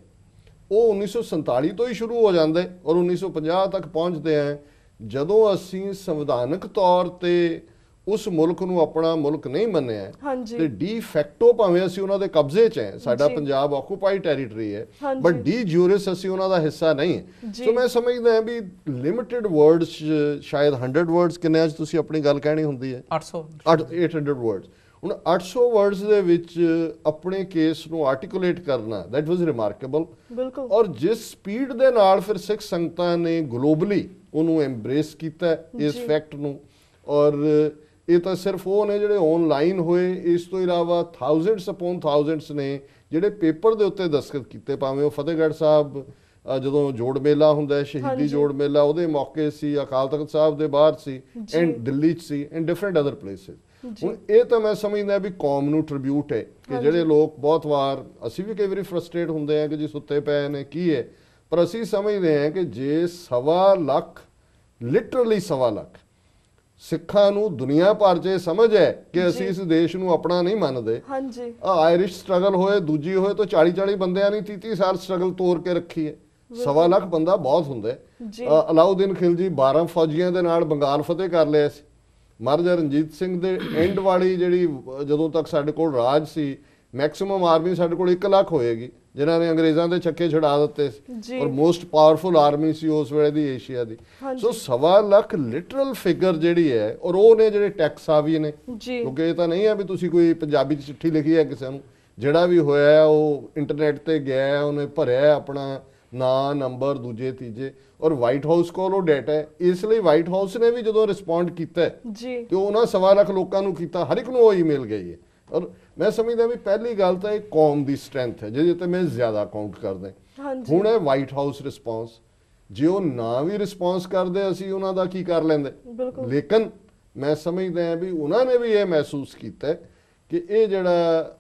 ਉਹ 1947 ਤੋਂ ਹੀ ਸ਼ੁਰੂ ਹੋ ਜਾਂਦਾ ਔਰ 1950 ਤੱਕ ਪਹੁੰਚਦੇ ਆ, ਜਦੋਂ ਅਸੀਂ ਸੰਵਿਧਾਨਕ ਤੌਰ ਤੇ ਉਸ ਮੁਲਕ ਨੂੰ ਆਪਣਾ ਮੁਲਕ ਨਹੀਂ ਮੰਨਿਆ ਤੇ ਡੀ ਫੈਕਟੋ ਭਾਵੇਂ ਅਸੀਂ ਉਹਨਾਂ ਦੇ ਕਬਜ਼ੇ 'ਚ ਹੈ, ਸਾਡਾ ਪੰਜਾਬ ਆਕੂਪਾਈ ਟੈਰੀਟਰੀ ਹੈ, ਬਟ ਡੀ ਜੂਰਿਸ ਅਸੀਂ ਉਹਨਾਂ ਦਾ ਹਿੱਸਾ ਨਹੀਂ ਹੈ। ਸੋ ਮੈਂ ਸਮਝਦਾ ਹਾਂ ਵੀ ਲਿਮਿਟਿਡ ਵਰਡਸ, ਸ਼ਾਇਦ 100 ਵਰਡਸ ਕਿੰਨੇ ਅੱਜ ਤੁਸੀਂ ਆਪਣੀ ਗੱਲ ਕਹਿਣੀ ਹੁੰਦੀ ਹੈ 800 ਵਰਡਸ, ਹੁਣ 800 ਵਰਡਸ ਦੇ ਵਿੱਚ ਆਪਣੇ ਕੇਸ ਨੂੰ ਆਰਟੀਕੂਲੇਟ ਕਰਨਾ, ਦੈਟ ਵਾਸ ਰਿਮਾਰਕੇਬਲ। ਔਰ ਜਿਸ ਸਪੀਡ ਦੇ ਨਾਲ ਫਿਰ ਸਿੱਖ ਸੰਗਤਾਂ ਨੇ ਗਲੋਬਲੀ ਉਹਨੂੰ ਐਮਬ੍ਰੇਸ ਕੀਤਾ ਇਸ ਫੈਕਟ ਨੂੰ, ਔਰ ਇਹ ਤਾਂ ਸਿਰਫ ਉਹ ਨੇ ਜਿਹੜੇ ਆਨਲਾਈਨ ਹੋਏ, ਇਸ ਤੋਂ ਇਲਾਵਾ ਥਾਊਜ਼ੈਂਡਸ ਅਪਨ ਥਾਊਜ਼ੈਂਡਸ ਨੇ ਜਿਹੜੇ ਪੇਪਰ ਦੇ ਉੱਤੇ ਦਸਤਖਤ ਕੀਤੇ, ਭਾਵੇਂ ਉਹ ਫਤਿਹਗੜ੍ਹ ਸਾਹਿਬ ਜਦੋਂ ਜੋੜ ਮੇਲਾ ਹੁੰਦਾ, ਸ਼ਹੀਦੀ ਜੋੜ ਮੇਲਾ, ਉਹਦੇ ਮੌਕੇ ਸੀ, ਅਕਾਲ ਤਖਤ ਸਾਹਿਬ ਦੇ ਬਾਹਰ ਸੀ, ਐਂਡ ਦਿੱਲੀ 'ਚ ਸੀ, ਐਂਡ ਡਿਫਰੈਂਟ ਅਦਰ ਪਲੇਸਿਸ। ਹੁਣ ਇਹ ਤਾਂ ਮੈਂ ਸਮਝਦਾ ਵੀ ਕੌਮ ਨੂੰ ਟ੍ਰਿਬਿਊਟ ਹੈ ਕਿ ਜਿਹੜੇ ਲੋਕ ਬਹੁਤ ਵਾਰ, ਅਸੀਂ ਵੀ ਕਈ ਵਾਰੀ ਫਰਸਟ੍ਰੇਟ ਹੁੰਦੇ ਆ ਕਿ ਜੀ ਸੁੱਤੇ ਪਏ ਨੇ ਕੀ ਹੈ, ਪਰ ਅਸੀਂ ਸਮਝਦੇ ਹਾਂ ਕਿ ਜੇ 1.25 ਲੱਖ, ਲਿਟਰਲੀ 1.25 ਲੱਖ ਸਿੱਖਾਂ ਨੂੰ ਦੁਨੀਆ ਭਰ 'ਚ ਸਮਝ ਹੈ ਕਿ ਅਸੀਂ ਇਸ ਦੇਸ਼ ਨੂੰ ਆਪਣਾ ਨਹੀਂ ਮੰਨਦੇ। ਆਇਰਿਸ਼ ਸਟਰਗਲ ਹੋਏ, ਦੂਜੀ ਹੋਏ, ਤਾਂ 40-40 ਬੰਦਿਆਂ ਨੇ 30-30 ਸਾਲ ਸਟਰਗਲ ਤੋੜ ਕੇ ਰੱਖੀ ਹੈ। 1.25 ਲੱਖ ਬੰਦਾ ਬਹੁਤ ਹੁੰਦਾ ਹੈ। ਅਲਾਉਦੀਨ ਖਿਲਜੀ 12 ਫੌਜੀਆਂ ਦੇ ਨਾਲ ਬੰਗਾਲ ਫਤਿਹ ਕਰ ਲਿਆ ਸੀ। ਮਹਾਰਾਜਾ ਰਣਜੀਤ ਸਿੰਘ ਦੇ ਐਂਡ ਵਾਲੀ ਜਿਹੜੀ, ਜਦੋਂ ਤੱਕ ਸਾਡੇ ਕੋਲ ਰਾਜ ਸੀ, ਮੈਕਸਿਮਮ ਆਰਮੀ ਸਾਡੇ ਕੋਲ 1 ਲੱਖ ਹੋਏਗੀ ਜਿਨ੍ਹਾਂ ਨੇ ਅੰਗਰੇਜ਼ਾਂ ਦੇ ਛੱਕੇ ਛੁਡਾ ਦਿੱਤੇ ਸੀ, ਔਰ ਮੋਸਟ ਪਾਵਰਫੁਲ ਆਰਮੀ ਸੀ ਉਸ ਵੇਲੇ ਦੀ ਏਸ਼ੀਆ ਦੀ। ਸੋ 1.25 ਲੱਖ ਲਿਟਰਲ ਫਿਗਰ ਜਿਹੜੀ ਹੈ, ਔਰ ਉਹ ਨੇ ਜਿਹੜੇ ਟੈਕਸ ਹਾਵੀ ਨੇ, ਕਿਉਂਕਿ ਇਹ ਤਾਂ ਨਹੀਂ ਹੈ ਵੀ ਤੁਸੀਂ ਕੋਈ ਪੰਜਾਬੀ 'ਚ ਚਿੱਠੀ ਲਿਖੀ ਹੈ ਕਿਸੇ ਨੂੰ, ਜਿਹੜਾ ਵੀ ਹੋਇਆ ਉਹ ਇੰਟਰਨੈਟ ਤੇ ਗਿਆ, ਉਹਨੇ ਭਰਿਆ ਆਪਣਾ ਨਾਂ, ਨੰਬਰ, ਦੂਜੇ ਤੀਜੇ, ਔਰ ਵਾਈਟ ਹਾਊਸ ਕੋਲ ਉਹ ਡਾਟਾ ਹੈ। ਇਸ ਲਈ ਵਾਈਟ ਹਾਊਸ ਨੇ ਵੀ ਜਦੋਂ ਰਿਸਪੌਂਡ ਕੀਤਾ ਤੇ ਉਹਨਾਂ 1.25 ਲੱਖ ਲੋਕਾਂ ਨੂੰ ਕੀਤਾ, ਹਰ ਇੱਕ ਨੂੰ ਉਹ ਈਮੇਲ ਗਈ ਹੈ। ਔਰ ਮੈਂ ਸਮਝਦਾ ਵੀ ਪਹਿਲੀ ਗੱਲ ਤਾਂ ਇਹ ਕੌਮ ਦੀ ਸਟਰੈਂਥ ਹੈ ਜਿਹਦੇ ਤੇ ਮੈਂ ਜ਼ਿਆਦਾ ਕਾਊਂਟ ਕਰਦਾ। ਹੁਣ ਇਹ ਵਾਈਟ ਹਾਊਸ ਰਿਸਪੌਂਸ, ਜੇ ਉਹ ਨਾ ਵੀ ਰਿਸਪੌਂਸ ਕਰਦੇ ਅਸੀਂ ਉਹਨਾਂ ਦਾ ਕੀ ਕਰ ਲੈਂਦੇ, ਲੇਕਿਨ ਮੈਂ ਸਮਝਦਾ ਵੀ ਉਹਨਾਂ ਨੇ ਵੀ ਇਹ ਮਹਿਸੂਸ ਕੀਤਾ ਕਿ ਇਹ ਜਿਹੜਾ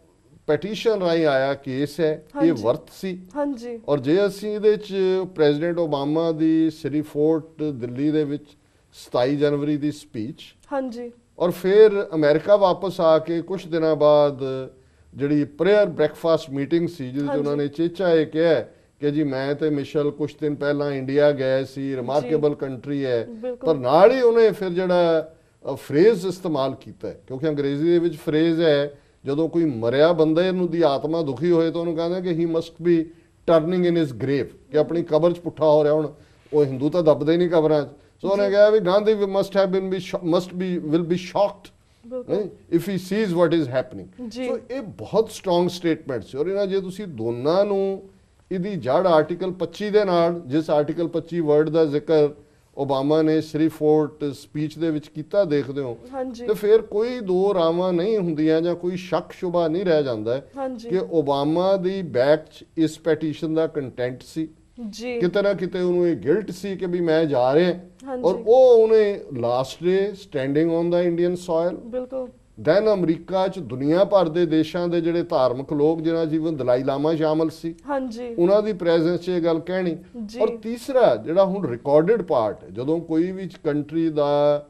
ਪੈਟੀਸ਼ਨ ਰਾਹੀਂ ਆਇਆ ਕੇਸ ਹੈ ਇਹ ਵਰਥ ਸੀ। ਔਰ ਜੇ ਅਸੀਂ ਇਹਦੇ 'ਚ ਪ੍ਰੈਜ਼ੀਡੈਂਟ ਓਬਾਮਾ ਦੀ ਸ੍ਰੀ ਫੋਰਟ ਦਿੱਲੀ ਦੇ ਵਿੱਚ 27 ਜਨਵਰੀ ਦੀ ਸਪੀਚ, ਔਰ ਫਿਰ ਅਮਰੀਕਾ ਵਾਪਸ ਆ ਕੇ ਕੁਝ ਦਿਨਾਂ ਬਾਅਦ ਜਿਹੜੀ ਪ੍ਰੇਅਰ ਬ੍ਰੇਕਫਾਸਟ ਮੀਟਿੰਗ ਸੀ ਜਿਹਦੇ 'ਚ ਉਹਨਾਂ ਨੇ ਚੇਚਾ ਇਹ ਕਿਹਾ ਕਿ ਜੀ ਮੈਂ ਤੇ ਮਿਸ਼ਲ ਕੁਝ ਦਿਨ ਪਹਿਲਾਂ ਇੰਡੀਆ ਗਏ ਸੀ, ਰਿਮਾਰਕੇਬਲ ਕੰਟਰੀ ਹੈ, ਪਰ ਨਾਲ ਹੀ ਉਹਨੇ ਫਿਰ ਜਿਹੜਾ ਫਰੇਜ਼ ਇਸਤੇਮਾਲ ਕੀਤਾ, ਕਿਉਂਕਿ ਅੰਗਰੇਜ਼ੀ ਦੇ ਵਿੱਚ ਫਰੇਜ਼ ਹੈ ਜਦੋਂ ਕੋਈ ਮਰਿਆ ਬੰਦੇ ਨੂੰ ਦੀ ਆਤਮਾ ਦੁਖੀ ਹੋਏ ਤਾਂ ਉਹਨੂੰ ਕਹਿੰਦਾ ਕਿ he must be turning in his grave, ਕਿ ਆਪਣੀ ਕਬਰ 'ਚ ਪੁੱਠਾ ਹੋ ਰਿਹਾ। ਹੁਣ ਉਹ ਹਿੰਦੂ ਤਾਂ ਦੱਬਦੇ ਨਹੀਂ ਕਬਰਾਂ 'ਚ, ਸੋ ਉਹਨੇ ਕਿਹਾ ਵੀ Gandhi will be shocked if he sees what is happening। ਸੋ ਇਹ ਬਹੁਤ ਸਟਰੋਂਗ ਸਟੇਟਮੈਂਟ ਸੀ। ਔਰ ਇਹਨਾਂ ਜੇ ਤੁਸੀਂ ਦੋਨਾਂ ਨੂੰ ਇਹਦੀ ਜੜ ਆਰਟੀਕਲ 25 ਦੇ ਨਾਲ, ਜਿਸ ਆਰਟੀਕਲ 25 ਵਰਡ ਦਾ ਜ਼ਿਕਰ ਓਬਾਮਾ ਨੇ ਸ੍ਰੀ ਫੋਰਟ ਸਪੀਚ ਦੇ ਵਿੱਚ ਕੀਤਾ, ਦੇਖਦੇ ਹੋ ਤੇ ਫਿਰ ਕੋਈ ਦੋ ਰਾਵਾਂ ਨਹੀਂ ਹੁੰਦੀਆਂ ਜਾਂ ਕੋਈ ਸ਼ੱਕ ਸ਼ੁਬਾ ਨਹੀਂ ਰਹਿ ਜਾਂਦਾ ਕਿ ਓਬਾਮਾ ਦੀ ਬੈਕ 'ਚ ਇਸ ਪੈਟੀਸ਼ਨ ਦਾ ਕੰਟੈਂਟ ਸੀ, ਕਿਤੇ ਨਾ ਕਿਤੇ ਉਹਨੂੰ ਇਹ ਗਿਲਟ ਸੀ ਕਿ ਵੀ ਮੈਂ ਜਾ ਰਿਹਾ, ਔਰ ਉਹ ਉਹਨੇ last day standing on the Indian soil. Then America 'ਚ ਦੁਨੀਆ ਭਰ ਦੇ ਦੇਸ਼ਾਂ ਦੇ ਜਿਹੜੇ ਧਾਰਮਿਕ ਲੋਕ, ਜਿਹਨਾਂ ਜੀਵਨ ਦਲਾਈ ਲਾਮਾ ਸ਼ਾਮਲ ਸੀ, ਉਹਨਾਂ ਦੀ ਪ੍ਰੈਜ਼ੈਂਸ 'ਚ ਇਹ ਗੱਲ ਕਹਿਣੀ। ਔਰ ਤੀਸਰਾ ਜਿਹੜਾ ਹੁਣ ਰਿਕਾਰਡਡ ਪਾਰਟ, ਜਦੋਂ ਕੋਈ ਵੀ ਕੰਟਰੀ ਦਾ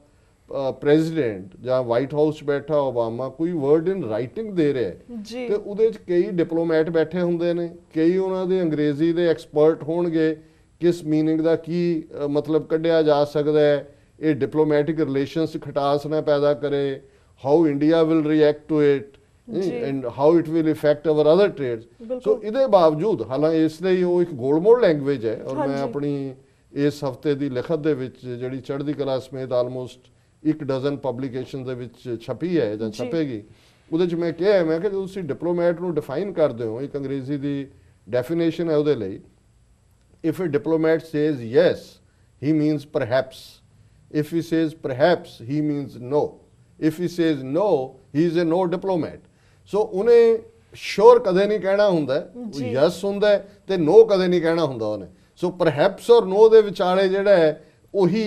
ਪ੍ਰੈਜ਼ੀਡੈਂਟ ਜਾਂ ਵਾਈਟ ਹਾਊਸ 'ਚ ਬੈਠਾ ਓਬਾਮਾ ਕੋਈ ਵਰਡ ਇਨ ਰਾਈਟਿੰਗ ਦੇ ਰਿਹਾ ਤੇ ਉਹਦੇ 'ਚ ਕਈ ਡਿਪਲੋਮੈਟ ਬੈਠੇ ਹੁੰਦੇ ਨੇ, ਕਈ ਉਹਨਾਂ ਦੇ ਅੰਗਰੇਜ਼ੀ ਦੇ ਐਕਸਪਰਟ ਹੋਣਗੇ, ਕਿਸ ਮੀਨਿੰਗ ਦਾ ਕੀ ਮਤਲਬ ਕੱਢਿਆ ਜਾ ਸਕਦਾ ਹੈ, ਇਹ ਡਿਪਲੋਮੈਟਿਕ ਰਿਲੇਸ਼ਨਸ ਖਟਾਸ ਨਾ ਪੈਦਾ ਕਰੇ, how India will react to it and how it will affect our other trades. So ਇਹਦੇ ਬਾਵਜੂਦ, ਹਾਲਾਂਕਿ ਇਸ ਲਈ ਉਹ ਇੱਕ ਗੋਲਮੋਲ ਲੈਂਗੁਏਜ ਹੈ, ਔਰ ਮੈਂ ਆਪਣੀ ਇਸ ਹਫਤੇ ਦੀ ਲਿਖਤ ਦੇ ਵਿੱਚ ਜਿਹੜੀ ਚੜ੍ਹਦੀ ਕਲਾ ਸਮੇਤ ਆਲਮੋਸਟ 1 ਡਜ਼ਨ ਪਬਲੀਕੇਸ਼ਨ ਦੇ ਵਿੱਚ ਛਪੀ ਹੈ ਜਾਂ ਛਪੇਗੀ, ਉਹਦੇ 'ਚ ਮੈਂ ਕਿਹਾ ਮੈਂ ਕਿ ਤੁਸੀਂ ਡਿਪਲੋਮੈਟ ਨੂੰ ਡਿਫਾਈਨ ਕਰਦੇ ਹੋ, ਇੱਕ ਅੰਗਰੇਜ਼ੀ ਦੀ ਡੈਫੀਨੇਸ਼ਨ ਹੈ ਉਹਦੇ ਲਈ, if a diplomat says yes he means perhaps, if he says perhaps he means no, if he says no he is a no diplomat. so ਉਹਨੇ sure ਕਦੇ ਨਹੀਂ ਕਹਿਣਾ ਹੁੰਦਾ, yes ਹੁੰਦਾ ਤੇ no ਕਦੇ ਨਹੀਂ ਕਹਿਣਾ ਹੁੰਦਾ ਉਹਨੇ। ਸੋ perhaps ਔਰ no ਦੇ ਵਿਚਾਲੇ ਜਿਹੜਾ ਹੈ ਉਹੀ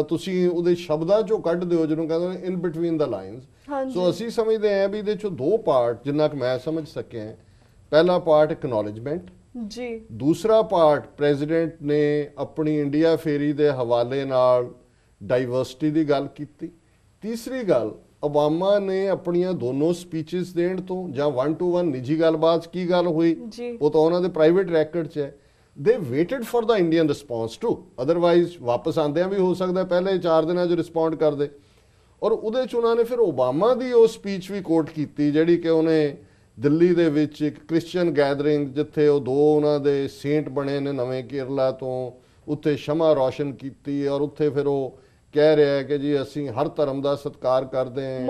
ਤੁਸੀਂ ਉਹਦੇ ਸ਼ਬਦਾਂ ਚੋਂ ਕੱਢ ਦਿਓ ਜਿਹਨੂੰ ਕਹਿੰਦੇ ਨੇ in between the lines। ਸੋ ਅਸੀਂ ਸਮਝਦੇ ਹਾਂ ਵੀ ਇਹਦੇ ਚੋਂ ਦੋ ਪਾਰਟ ਜਿੰਨਾ ਕਿ ਮੈਂ ਸਮਝ ਸਕਿਆ, ਪਹਿਲਾ ਪਾਰਟ ਐਕਨੋਲੇਜਮੈਂਟ ਜੀ, ਦੂਸਰਾ ਪਾਰਟ ਪ੍ਰੈਜ਼ੀਡੈਂਟ ਨੇ ਆਪਣੀ ਇੰਡੀਆ ਫੇਰੀ ਦੇ ਹਵਾਲੇ ਨਾਲ ਡਾਈਵਰਸਿਟੀ ਦੀ ਗੱਲ ਕੀਤੀ, ਤੀਸਰੀ ਗੱਲ ਓਬਾਮਾ ਨੇ ਆਪਣੀਆਂ ਦੋਨੋਂ ਸਪੀਚਸ ਦੇਣ ਤੋਂ ਜਾਂ 1-to-1 ਨਿੱਜੀ ਗੱਲਬਾਤ ਕੀ ਗੱਲ ਹੋਈ ਉਹ ਤਾਂ ਉਹਨਾਂ ਦੇ ਪ੍ਰਾਈਵੇਟ ਰੈਕਰਡ 'ਚ ਹੈ। they waited for the Indian response too, otherwise ਵਾਪਸ ਆਉਂਦਿਆਂ ਵੀ ਹੋ ਸਕਦਾ ਪਹਿਲੇ 4 ਦਿਨਾਂ 'ਚ ਰਿਸਪੌਂਡ ਕਰਦੇ। ਔਰ ਉਹਦੇ 'ਚ ਉਹਨਾਂ ਨੇ ਫਿਰ ਓਬਾਮਾ ਦੀ ਉਹ ਸਪੀਚ ਵੀ ਕੋਟ ਕੀਤੀ ਜਿਹੜੀ ਕਿ ਉਹਨੇ ਦਿੱਲੀ ਦੇ ਵਿੱਚ ਇੱਕ ਕ੍ਰਿਸਚੀਅਨ ਗੈਦਰਿੰਗ ਜਿੱਥੇ ਉਹ ਦੋ ਉਹਨਾਂ ਦੇ ਸੇਂਟ ਬਣੇ ਨੇ ਨਵੇਂ ਕੇਰਲਾ ਤੋਂ, ਉੱਥੇ ਸ਼ਮਾ ਰੋਸ਼ਨ ਕੀਤੀ ਔਰ ਉੱਥੇ ਫਿਰ ਉਹ ਕਹਿ ਰਿਹਾ ਹੈ ਕਿ ਜੀ ਅਸੀਂ ਹਰ ਧਰਮ ਦਾ ਸਤਿਕਾਰ ਕਰਦੇ ਹਾਂ,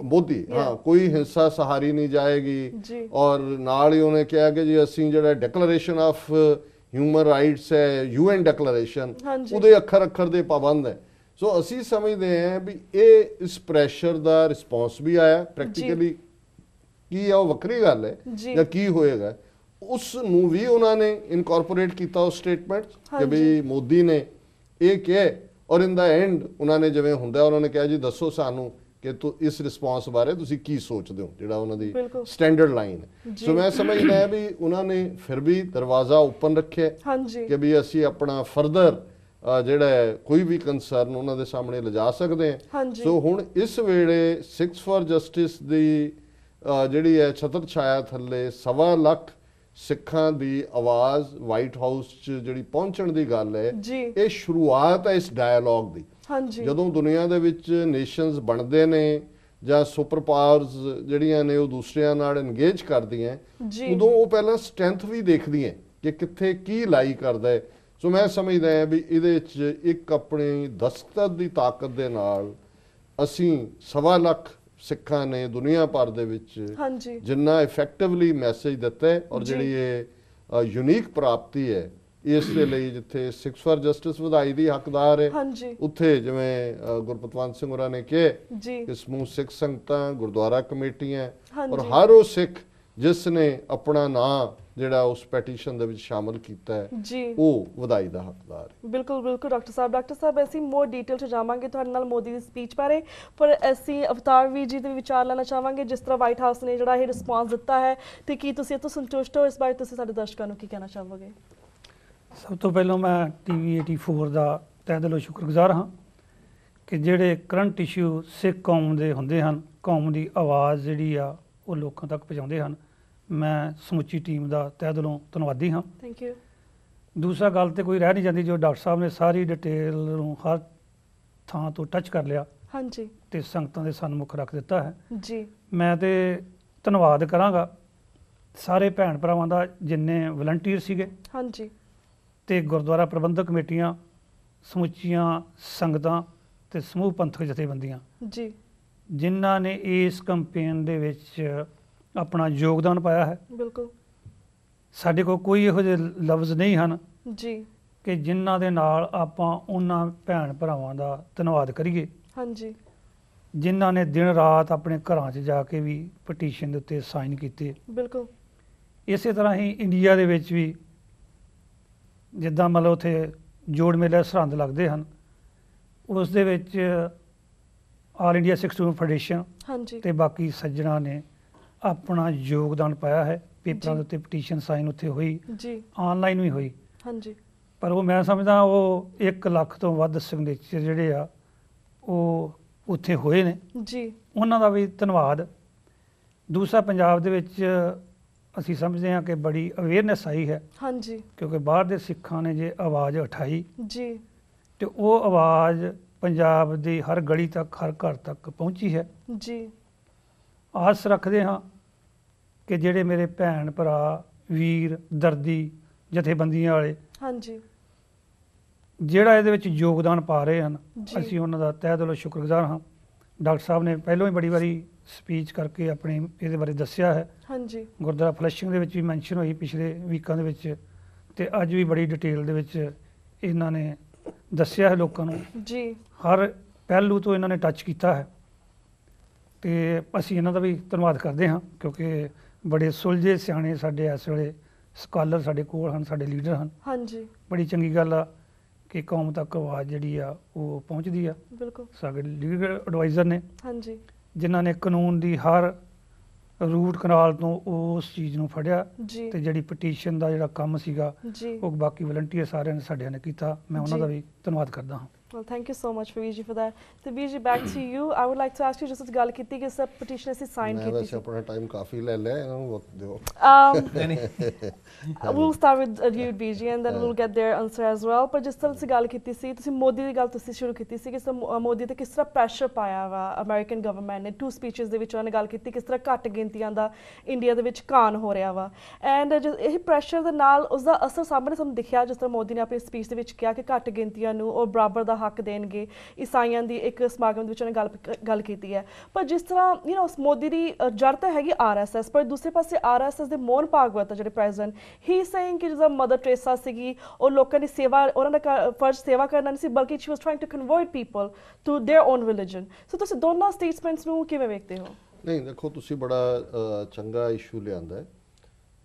ਮੋਦੀ ਹਾਂ ਕੋਈ ਹਿੰਸਾ ਸਹਾਰੀ ਨਹੀਂ ਜਾਏਗੀ। ਔਰ ਨਾਲ ਹੀ ਉਹਨੇ ਕਿਹਾ ਕਿ ਜੀ ਅਸੀਂ ਜਿਹੜਾ ਡਿਕਲੇਰੇਸ਼ਨ ਆਫ ਹਿਊਮਨ ਰਾਈਟਸ ਹੈ UN ਡਿਕਲੇਰੇਸ਼ਨ ਉਹਦੇ ਅੱਖਰ ਦੇ ਪਾਬੰਦ ਹੈ। ਸੋ ਅਸੀਂ ਸਮਝਦੇ ਹਾਂ ਵੀ ਇਹ ਇਸ ਪ੍ਰੈਸ਼ਰ ਦਾ ਰਿਸਪੌਂਸ ਵੀ ਆਇਆ, ਪ੍ਰੈਕਟੀਕਲੀ ਕੀ ਆ ਉਹ ਵੱਖਰੀ ਗੱਲ ਹੈ ਜਾਂ ਕੀ ਹੋਏਗਾ ਉਸ ਨੂੰ ਵੀ ਉਹਨਾਂ ਨੇ ਇਨਕੋਰਪੋਰੇਟ ਕੀਤਾ ਉਸ ਸਟੇਟਮੈਂਟ ਕਿ ਵੀ ਮੋਦੀ ਨੇ ਇਹ ਕਿਹਾ। ਔਰ ਇਨ ਦਾ ਐਂਡ ਉਹਨਾਂ ਨੇ ਜਿਵੇਂ ਹੁੰਦਾ ਉਹਨਾਂ ਨੇ ਕਿਹਾ ਜੀ ਦੱਸੋ ਸਾਨੂੰ ਕਿ ਇਸ ਰਿਸਪੌਂਸ ਬਾਰੇ ਤੁਸੀਂ ਕੀ ਸੋਚਦੇ ਹੋ, ਜਿਹੜਾ ਉਹਨਾਂ ਦੀ ਸਟੈਂਡਰਡ ਲਾਈਨ ਹੈ। ਸੋ ਮੈਂ ਸਮਝਦਾ ਹਾਂ ਵੀ ਉਹਨਾਂ ਨੇ ਫਿਰ ਵੀ ਦਰਵਾਜ਼ਾ ਓਪਨ ਰੱਖਿਆ ਕਿ ਵੀ ਅਸੀਂ ਆਪਣਾ ਫਰਦਰ ਜਿਹੜਾ ਹੈ ਕੋਈ ਵੀ ਕੰਸਰਨ ਉਹਨਾਂ ਦੇ ਸਾਹਮਣੇ ਲਿਜਾ ਸਕਦੇ ਹਾਂ। ਸੋ ਹੁਣ ਇਸ ਵੇਲੇ 6 ਫॉर ਜਸਟਿਸ ਦੀ ਜਿਹੜੀ ਹੈ ਛਤਰ ਛਾਇਆ ਥੱਲੇ 1.25 ਲੱਖ ਸਿੱਖਾਂ ਦੀ ਆਵਾਜ਼ ਵਾਈਟ ਹਾਊਸ 'ਚ ਜਿਹੜੀ ਪਹੁੰਚਣ ਦੀ ਗੱਲ ਹੈ, ਇਹ ਸ਼ੁਰੂਆਤ ਹੈ ਇਸ ਡਾਇਲੋਗ ਦੀ। ਜਦੋਂ ਦੁਨੀਆ ਦੇ ਵਿੱਚ ਨੇਸ਼ਨਸ ਬਣਦੇ ਨੇ ਜਾਂ ਸੁਪਰ ਪਾਵਰਸ ਜਿਹੜੀਆਂ ਨੇ ਉਹ ਦੂਸਰਿਆਂ ਨਾਲ ਇੰਗੇਜ ਕਰਦੀਆਂ, ਉਦੋਂ ਉਹ ਪਹਿਲਾਂ ਸਟਰੈਂਥ ਵੀ ਦੇਖਦੀਆਂ ਕਿ ਕਿੱਥੇ ਕੀ ਲਾਈ ਕਰਦਾ ਹੈ। ਸੋ ਮੈਂ ਸਮਝਦਾ ਹਾਂ ਵੀ ਇਹਦੇ 'ਚ ਇੱਕ ਆਪਣੀ ਦਸਤਕ ਦੀ ਤਾਕਤ ਦੇ ਨਾਲ ਅਸੀਂ 1.25 ਲੱਖ ਸਿੱਖਾਂ ਨੇ ਦੁਨੀਆ ਭਰ ਦੇ ਵਿੱਚ ਜਿੰਨਾ ਇਫੈਕਟਿਵਲੀ ਮੈਸੇਜ ਦਿੱਤਾ ਹੈ ਔਰ ਜਿਹੜੀ ਇਹ ਯੂਨੀਕ ਪ੍ਰਾਪਤੀ ਹੈ ਇਸ ਦੇ ਲਈ ਜਿੱਥੇ 6 ਫॉर ਜਸਟਿਸ ਵਧਾਈ ਦੀ ਹੱਕਦਾਰ ਹੈ, ਉੱਥੇ ਜਿਵੇਂ ਗੁਰਪਤਵੰਤ ਸਿੰਘ ਹੋਰਾਂ ਨੇ ਕਿਹਾ ਕਿ ਸਮੂਹ ਸਿੱਖ ਸੰਗਤਾਂ, ਗੁਰਦੁਆਰਾ ਕਮੇਟੀਆਂ ਔਰ ਹਰ ਉਹ ਸਿੱਖ ਜਿਸ ਨੇ ਆਪਣਾ ਨਾਂ ਜਿਹੜਾ ਉਸ ਪੈਟੀਸ਼ਨ ਦੇ ਵਿੱਚ ਸ਼ਾਮਲ ਕੀਤਾ ਹੈ ਉਹ ਵਧਾਈ ਦਾ ਹੱਕਦਾਰ ਹੈ। ਬਿਲਕੁਲ ਬਿਲਕੁਲ ਡਾਕਟਰ ਸਾਹਿਬ ਅਸੀਂ ਮੋਰ ਡਿਟੇਲ 'ਚ ਜਾਵਾਂਗੇ ਤੁਹਾਡੇ ਨਾਲ ਮੋਦੀ ਦੀ ਸਪੀਚ ਬਾਰੇ, ਪਰ ਅਸੀਂ ਅਵਤਾਰ ਵੀਰ ਜੀ ਦੇ ਵਿਚਾਰ ਲੈਣਾ ਚਾਹਾਂਗੇ ਜਿਸ ਤਰ੍ਹਾਂ ਵਾਈਟ ਹਾਊਸ ਨੇ ਜਿਹੜਾ ਇਹ ਰਿਸਪੌਂਸ ਦਿੱਤਾ ਹੈ ਤੇ ਕੀ ਤੁਸੀਂ ਇਹ ਤੋਂ ਸੰਤੁਸ਼ਟ ਹੋ, ਇਸ ਬਾਰੇ ਤੁਸੀਂ ਸਾਡੇ ਦਰਸ਼ਕਾਂ ਨੂੰ ਕੀ ਕਹਿਣਾ ਚਾਹੋਗੇ? ਸਭ ਤੋਂ ਪਹਿਲਾਂ ਮੈਂ TV 84 ਦਾ ਤਹਿ ਦਿਲੋਂ ਸ਼ੁਕਰਗੁਜ਼ਾਰ ਹਾਂ ਕਿ ਜਿਹੜੇ ਕਰੰਟ ਇਸ਼ੂ ਸਿੱਖ ਕੌਮ ਦੇ ਹੁੰਦੇ ਹਨ, ਕੌਮ ਦੀ ਆਵਾਜ਼ ਜਿਹੜੀ ਆ ਉਹ ਲੋਕਾਂ ਤੱਕ ਪਹੁੰਚਾਉਂਦੇ ਹਨ। ਮੈਂ ਸਮੁੱਚੀ ਟੀਮ ਦਾ ਤਹਿ ਦਿਲੋਂ ਧੰਨਵਾਦੀ ਹਾਂ। Thank you. ਦੂਸਰਾ ਗੱਲ ਤੇ ਕੋਈ ਰਹਿ ਨਹੀਂ ਜਾਂਦੀ, ਜੋ ਡਾਕਟਰ ਸਾਹਿਬ ਨੇ ਸਾਰੀ ਡਿਟੇਲ ਨੂੰ ਹਰ ਥਾਂ ਤੋਂ ਟੱਚ ਕਰ ਲਿਆ ਤੇ ਸੰਗਤਾਂ ਦੇ ਸਨਮੁਖ ਰੱਖ ਦਿੱਤਾ ਹੈ ਜੀ। ਮੈਂ ਤੇ ਧੰਨਵਾਦ ਕਰਾਂਗਾ ਸਾਰੇ ਭੈਣ ਭਰਾਵਾਂ ਦਾ ਜਿੰਨੇ ਵਲੰਟੀਅਰ ਸੀਗੇ ਤੇ ਗੁਰਦੁਆਰਾ ਪ੍ਰਬੰਧਕ ਕਮੇਟੀਆਂ, ਸਮੁੱਚੀਆਂ ਸੰਗਤਾਂ ਤੇ ਸਮੂਹ ਪੰਥਕ ਜਥੇਬੰਦੀਆਂ ਜਿਨ੍ਹਾਂ ਨੇ ਇਸ ਕੈਂਪੇਨ ਦੇ ਵਿੱਚ ਆਪਣਾ ਯੋਗਦਾਨ ਪਾਇਆ ਹੈ। ਬਿਲਕੁਲ ਸਾਡੇ ਕੋਲ ਕੋਈ ਇਹੋ ਜਿਹੇ ਲਫ਼ਜ਼ ਨਹੀਂ ਹਨ ਕਿ ਜਿਨ੍ਹਾਂ ਦੇ ਨਾਲ ਆਪਾਂ ਉਹਨਾਂ ਭੈਣ ਭਰਾਵਾਂ ਦਾ ਧੰਨਵਾਦ ਕਰੀਏ ਜਿਨ੍ਹਾਂ ਨੇ ਦਿਨ ਰਾਤ ਆਪਣੇ ਘਰਾਂ 'ਚ ਜਾ ਕੇ ਵੀ ਪਟੀਸ਼ਨ ਦੇ ਉੱਤੇ ਸਾਈਨ ਕੀਤੇ। ਬਿਲਕੁਲ ਇਸੇ ਤਰ੍ਹਾਂ ਹੀ ਇੰਡੀਆ ਦੇ ਵਿੱਚ ਵੀ ਜਿੱਦਾਂ ਮਤਲਬ ਉੱਥੇ ਜੋੜ ਮੇਲੇ ਸਰਹੰਦ ਲੱਗਦੇ ਹਨ, ਉਸ ਦੇ ਵਿੱਚ ਆਲ ਇੰਡੀਆ ਸਿੱਖ ਸਟੂਡੈਂਟ ਫੈਡਰੇਸ਼ਨ ਤੇ ਬਾਕੀ ਸੱਜਣਾਂ ਨੇ ਆਪਣਾ ਯੋਗਦਾਨ ਪਾਇਆ ਹੈ। ਪੇਪਰਾਂ ਦੇ ਉੱਤੇ ਪਟੀਸ਼ਨ ਸਾਈਨ ਉੱਥੇ ਹੋਈ, ਆਨਲਾਈਨ ਵੀ ਹੋਈ, ਪਰ ਉਹ ਮੈਂ ਸਮਝਦਾ ਉਹ 1 ਲੱਖ ਤੋਂ ਵੱਧ ਸਿਗਨੇਚਰ ਜਿਹੜੇ ਆ ਉਹ ਉੱਥੇ ਹੋਏ ਨੇ, ਉਹਨਾਂ ਦਾ ਵੀ ਧੰਨਵਾਦ। ਦੂਸਰਾ ਪੰਜਾਬ ਦੇ ਵਿੱਚ ਅਸੀਂ ਸਮਝਦੇ ਹਾਂ ਕਿ ਬੜੀ ਅਵੇਅਰਨੈਸ ਆਈ ਹੈ ਕਿਉਂਕਿ ਬਾਹਰ ਦੇ ਸਿੱਖਾਂ ਨੇ ਜੇ ਆਵਾਜ਼ ਉਠਾਈ ਤੇ ਉਹ ਆਵਾਜ਼ ਪੰਜਾਬ ਦੀ ਹਰ ਗਲੀ ਤੱਕ, ਹਰ ਘਰ ਤੱਕ ਪਹੁੰਚੀ ਹੈ। ਆਸ ਰੱਖਦੇ ਹਾਂ ਕਿ ਜਿਹੜੇ ਮੇਰੇ ਭੈਣ ਭਰਾ, ਵੀਰ, ਦਰਦੀ, ਜਥੇਬੰਦੀਆਂ ਵਾਲੇ ਜਿਹੜਾ ਇਹਦੇ ਵਿੱਚ ਯੋਗਦਾਨ ਪਾ ਰਹੇ ਹਨ, ਅਸੀਂ ਉਹਨਾਂ ਦਾ ਤਹਿ ਦਿਲੋਂ ਸ਼ੁਕਰਗੁਜ਼ਾਰ ਹਾਂ। ਡਾਕਟਰ ਸਾਹਿਬ ਨੇ ਪਹਿਲਾਂ ਹੀ ਬੜੀ ਵਾਰੀ ਸਪੀਚ ਕਰਕੇ ਆਪਣੇ ਇਹਦੇ ਬਾਰੇ ਦੱਸਿਆ ਹੈ। ਹਾਂਜੀ, ਗੁਰਦੁਆਰਾ ਫਲੈਸ਼ਿੰਗ ਦੇ ਵਿੱਚ ਵੀ ਮੈਂਸ਼ਨ ਹੋਈ ਪਿਛਲੇ ਵੀਕਾਂ ਦੇ ਵਿੱਚ, ਤੇ ਅੱਜ ਵੀ ਬੜੀ ਡਿਟੇਲ ਦੇ ਵਿੱਚ ਇਹਨਾਂ ਨੇ ਦੱਸਿਆ ਹੈ ਲੋਕਾਂ ਨੂੰ ਜੀ, ਹਰ ਪਹਿਲੂ ਤੋਂ ਇਹਨਾਂ ਨੇ ਟੱਚ ਕੀਤਾ ਹੈ। ਤੇ ਅਸੀਂ ਇਹਨਾਂ ਦਾ ਵੀ ਧੰਨਵਾਦ ਕਰਦੇ ਹਾਂ, ਕਿਉਂਕਿ ਬੜੇ ਸੁਲਝੇ ਸਿਆਣੇ ਸਾਡੇ ਇਸ ਵੇਲੇ ਸਕਾਲਰ ਸਾਡੇ ਕੋਲ ਹਨ, ਸਾਡੇ ਲੀਡਰ ਹਨ। ਹਾਂਜੀ, ਬੜੀ ਚੰਗੀ ਗੱਲ ਆ ਕਿ ਕੌਮ ਤੱਕ ਆਵਾਜ਼ ਜਿਹੜੀ ਆ ਉਹ ਪਹੁੰਚਦੀ ਆ। ਬਿਲਕੁਲ, ਸਾਡੇ ਲੀਗਲ ਐਡਵਾਈਜ਼ਰ ਨੇ ਹਾਂਜੀ, ਜਿਨ੍ਹਾਂ ਨੇ ਕਾਨੂੰਨ ਦੀ ਹਰ ਰੂਟ ਕਨਾਲ ਤੋਂ ਉਸ ਚੀਜ਼ ਨੂੰ ਫੜਿਆ, ਤੇ ਜਿਹੜੀ ਪਟੀਸ਼ਨ ਦਾ ਜਿਹੜਾ ਕੰਮ ਸੀਗਾ ਉਹ ਬਾਕੀ ਵਲੰਟੀਅਰ ਸਾਰਿਆਂ ਨੇ ਸਾਡਿਆਂ ਨੇ ਕੀਤਾ। ਮੈਂ ਉਹਨਾਂ ਦਾ ਵੀ ਧੰਨਵਾਦ ਕਰਦਾ ਹਾਂ। Well, thank you so much Veer ji for that. So Veer ji, back to you. I would like to ask you just ਗੱਲ ਕੀਤੀ ਕਿ ਸਭ ਪਟੀਸ਼ਨ ਅਸੀਂ ਸਾਈਨ ਕੀਤੀ ਸੀ। ਵੈਸੇ ਆਪਣਾ ਟਾਈਮ ਕਾਫੀ ਲੈ ਲਿਆ, ਇਹਨਾਂ ਨੂੰ ਵਕਤ ਦਿਓ। We'll start with you Veer ji and then we'll get their answer as well. ਪਰ ਜਿਸ ਤਰ੍ਹਾਂ ਅਸੀਂ ਗੱਲ ਕੀਤੀ ਸੀ, ਤੁਸੀਂ ਮੋਦੀ ਦੀ ਗੱਲ ਤੁਸੀਂ ਸ਼ੁਰੂ ਕੀਤੀ ਸੀ ਕਿ ਮੋਦੀ ਤੇ ਕਿਸ ਤਰ੍ਹਾਂ ਪ੍ਰੈਸ਼ਰ ਪਾਇਆ ਵਾ ਅਮਰੀਕਨ ਗਵਰਨਮੈਂਟ ਨੇ। 2 ਸਪੀਚਸ ਦੇ ਵਿੱਚ ਉਹਨਾਂ ਨੇ ਗੱਲ ਕੀਤੀ ਕਿਸ ਤਰ੍ਹਾਂ ਘੱਟ ਗਿਣਤੀਆਂ ਦਾ ਇੰਡੀਆ ਦੇ ਵਿੱਚ ਕਾਨ ਹੋ ਰਿਹਾ ਵਾ, ਐਂਡ ਇਹ ਪ੍ਰੈਸ਼ਰ ਦੇ ਨਾਲ ਉਸਦਾ ਅਸਰ ਸਾਹਮਣੇ ਸਾਨੂੰ ਦਿਖਿਆ। ਜਿਸ ਤਰ੍ਹਾਂ ਮੋਦੀ ਨੇ ਆਪਣੀ ਸਪੀਚ ਦੇ ਵਿੱਚ ਕਿਹਾ ਕਿ ਘੱਟ ਗਿਣਤੀਆਂ ਨੂੰ ਉਹ ਬਰਾਬਰ ਦਾ ਹੱਕ ਦੇਣਗੇ। ਈਸਾਈਆਂ ਦੀ ਇੱਕ ਸਮਾਗਮ ਦੇ ਵਿੱਚ ਉਹਨੇ ਗੱਲ ਕੀਤੀ ਹੈ। ਪਰ ਜਿਸ ਤਰ੍ਹਾਂ ਮੋਦੀ ਦੀ ਜੜ ਤਾਂ ਹੈਗੀ RSS, ਪਰ ਦੂਸਰੇ ਪਾਸੇ RSS ਦੇ ਮੋਹਨ ਭਾਗਵਤ ਜਿਹੜੇ ਪ੍ਰੈਜ਼ੀਡੈਂਟ, ਹੀ ਸੇਇੰਗ ਕਿ ਜਿੱਦਾਂ ਮਦਰ ਟਰੇਸਾ ਸੀਗੀ, ਉਹ ਲੋਕਾਂ ਦੀ ਸੇਵਾ, ਉਹਨਾਂ ਦਾ ਫਰਜ਼ ਸੇਵਾ ਕਰਨਾ ਨਹੀਂ ਸੀ, ਬਲਕਿ she was trying to convert people to their own religion. So ਤੁਸੀਂ ਦੋਨਾਂ ਸਟੇਟਮੈਂਟਸ ਨੂੰ ਕਿਵੇਂ ਵੇਖਦੇ ਹੋ? ਨਹੀਂ, ਦੇਖੋ ਤੁਸੀਂ ਬੜਾ ਚੰਗਾ ਇਸ਼ੂ ਲਿਆਂਦਾ ਹੈ।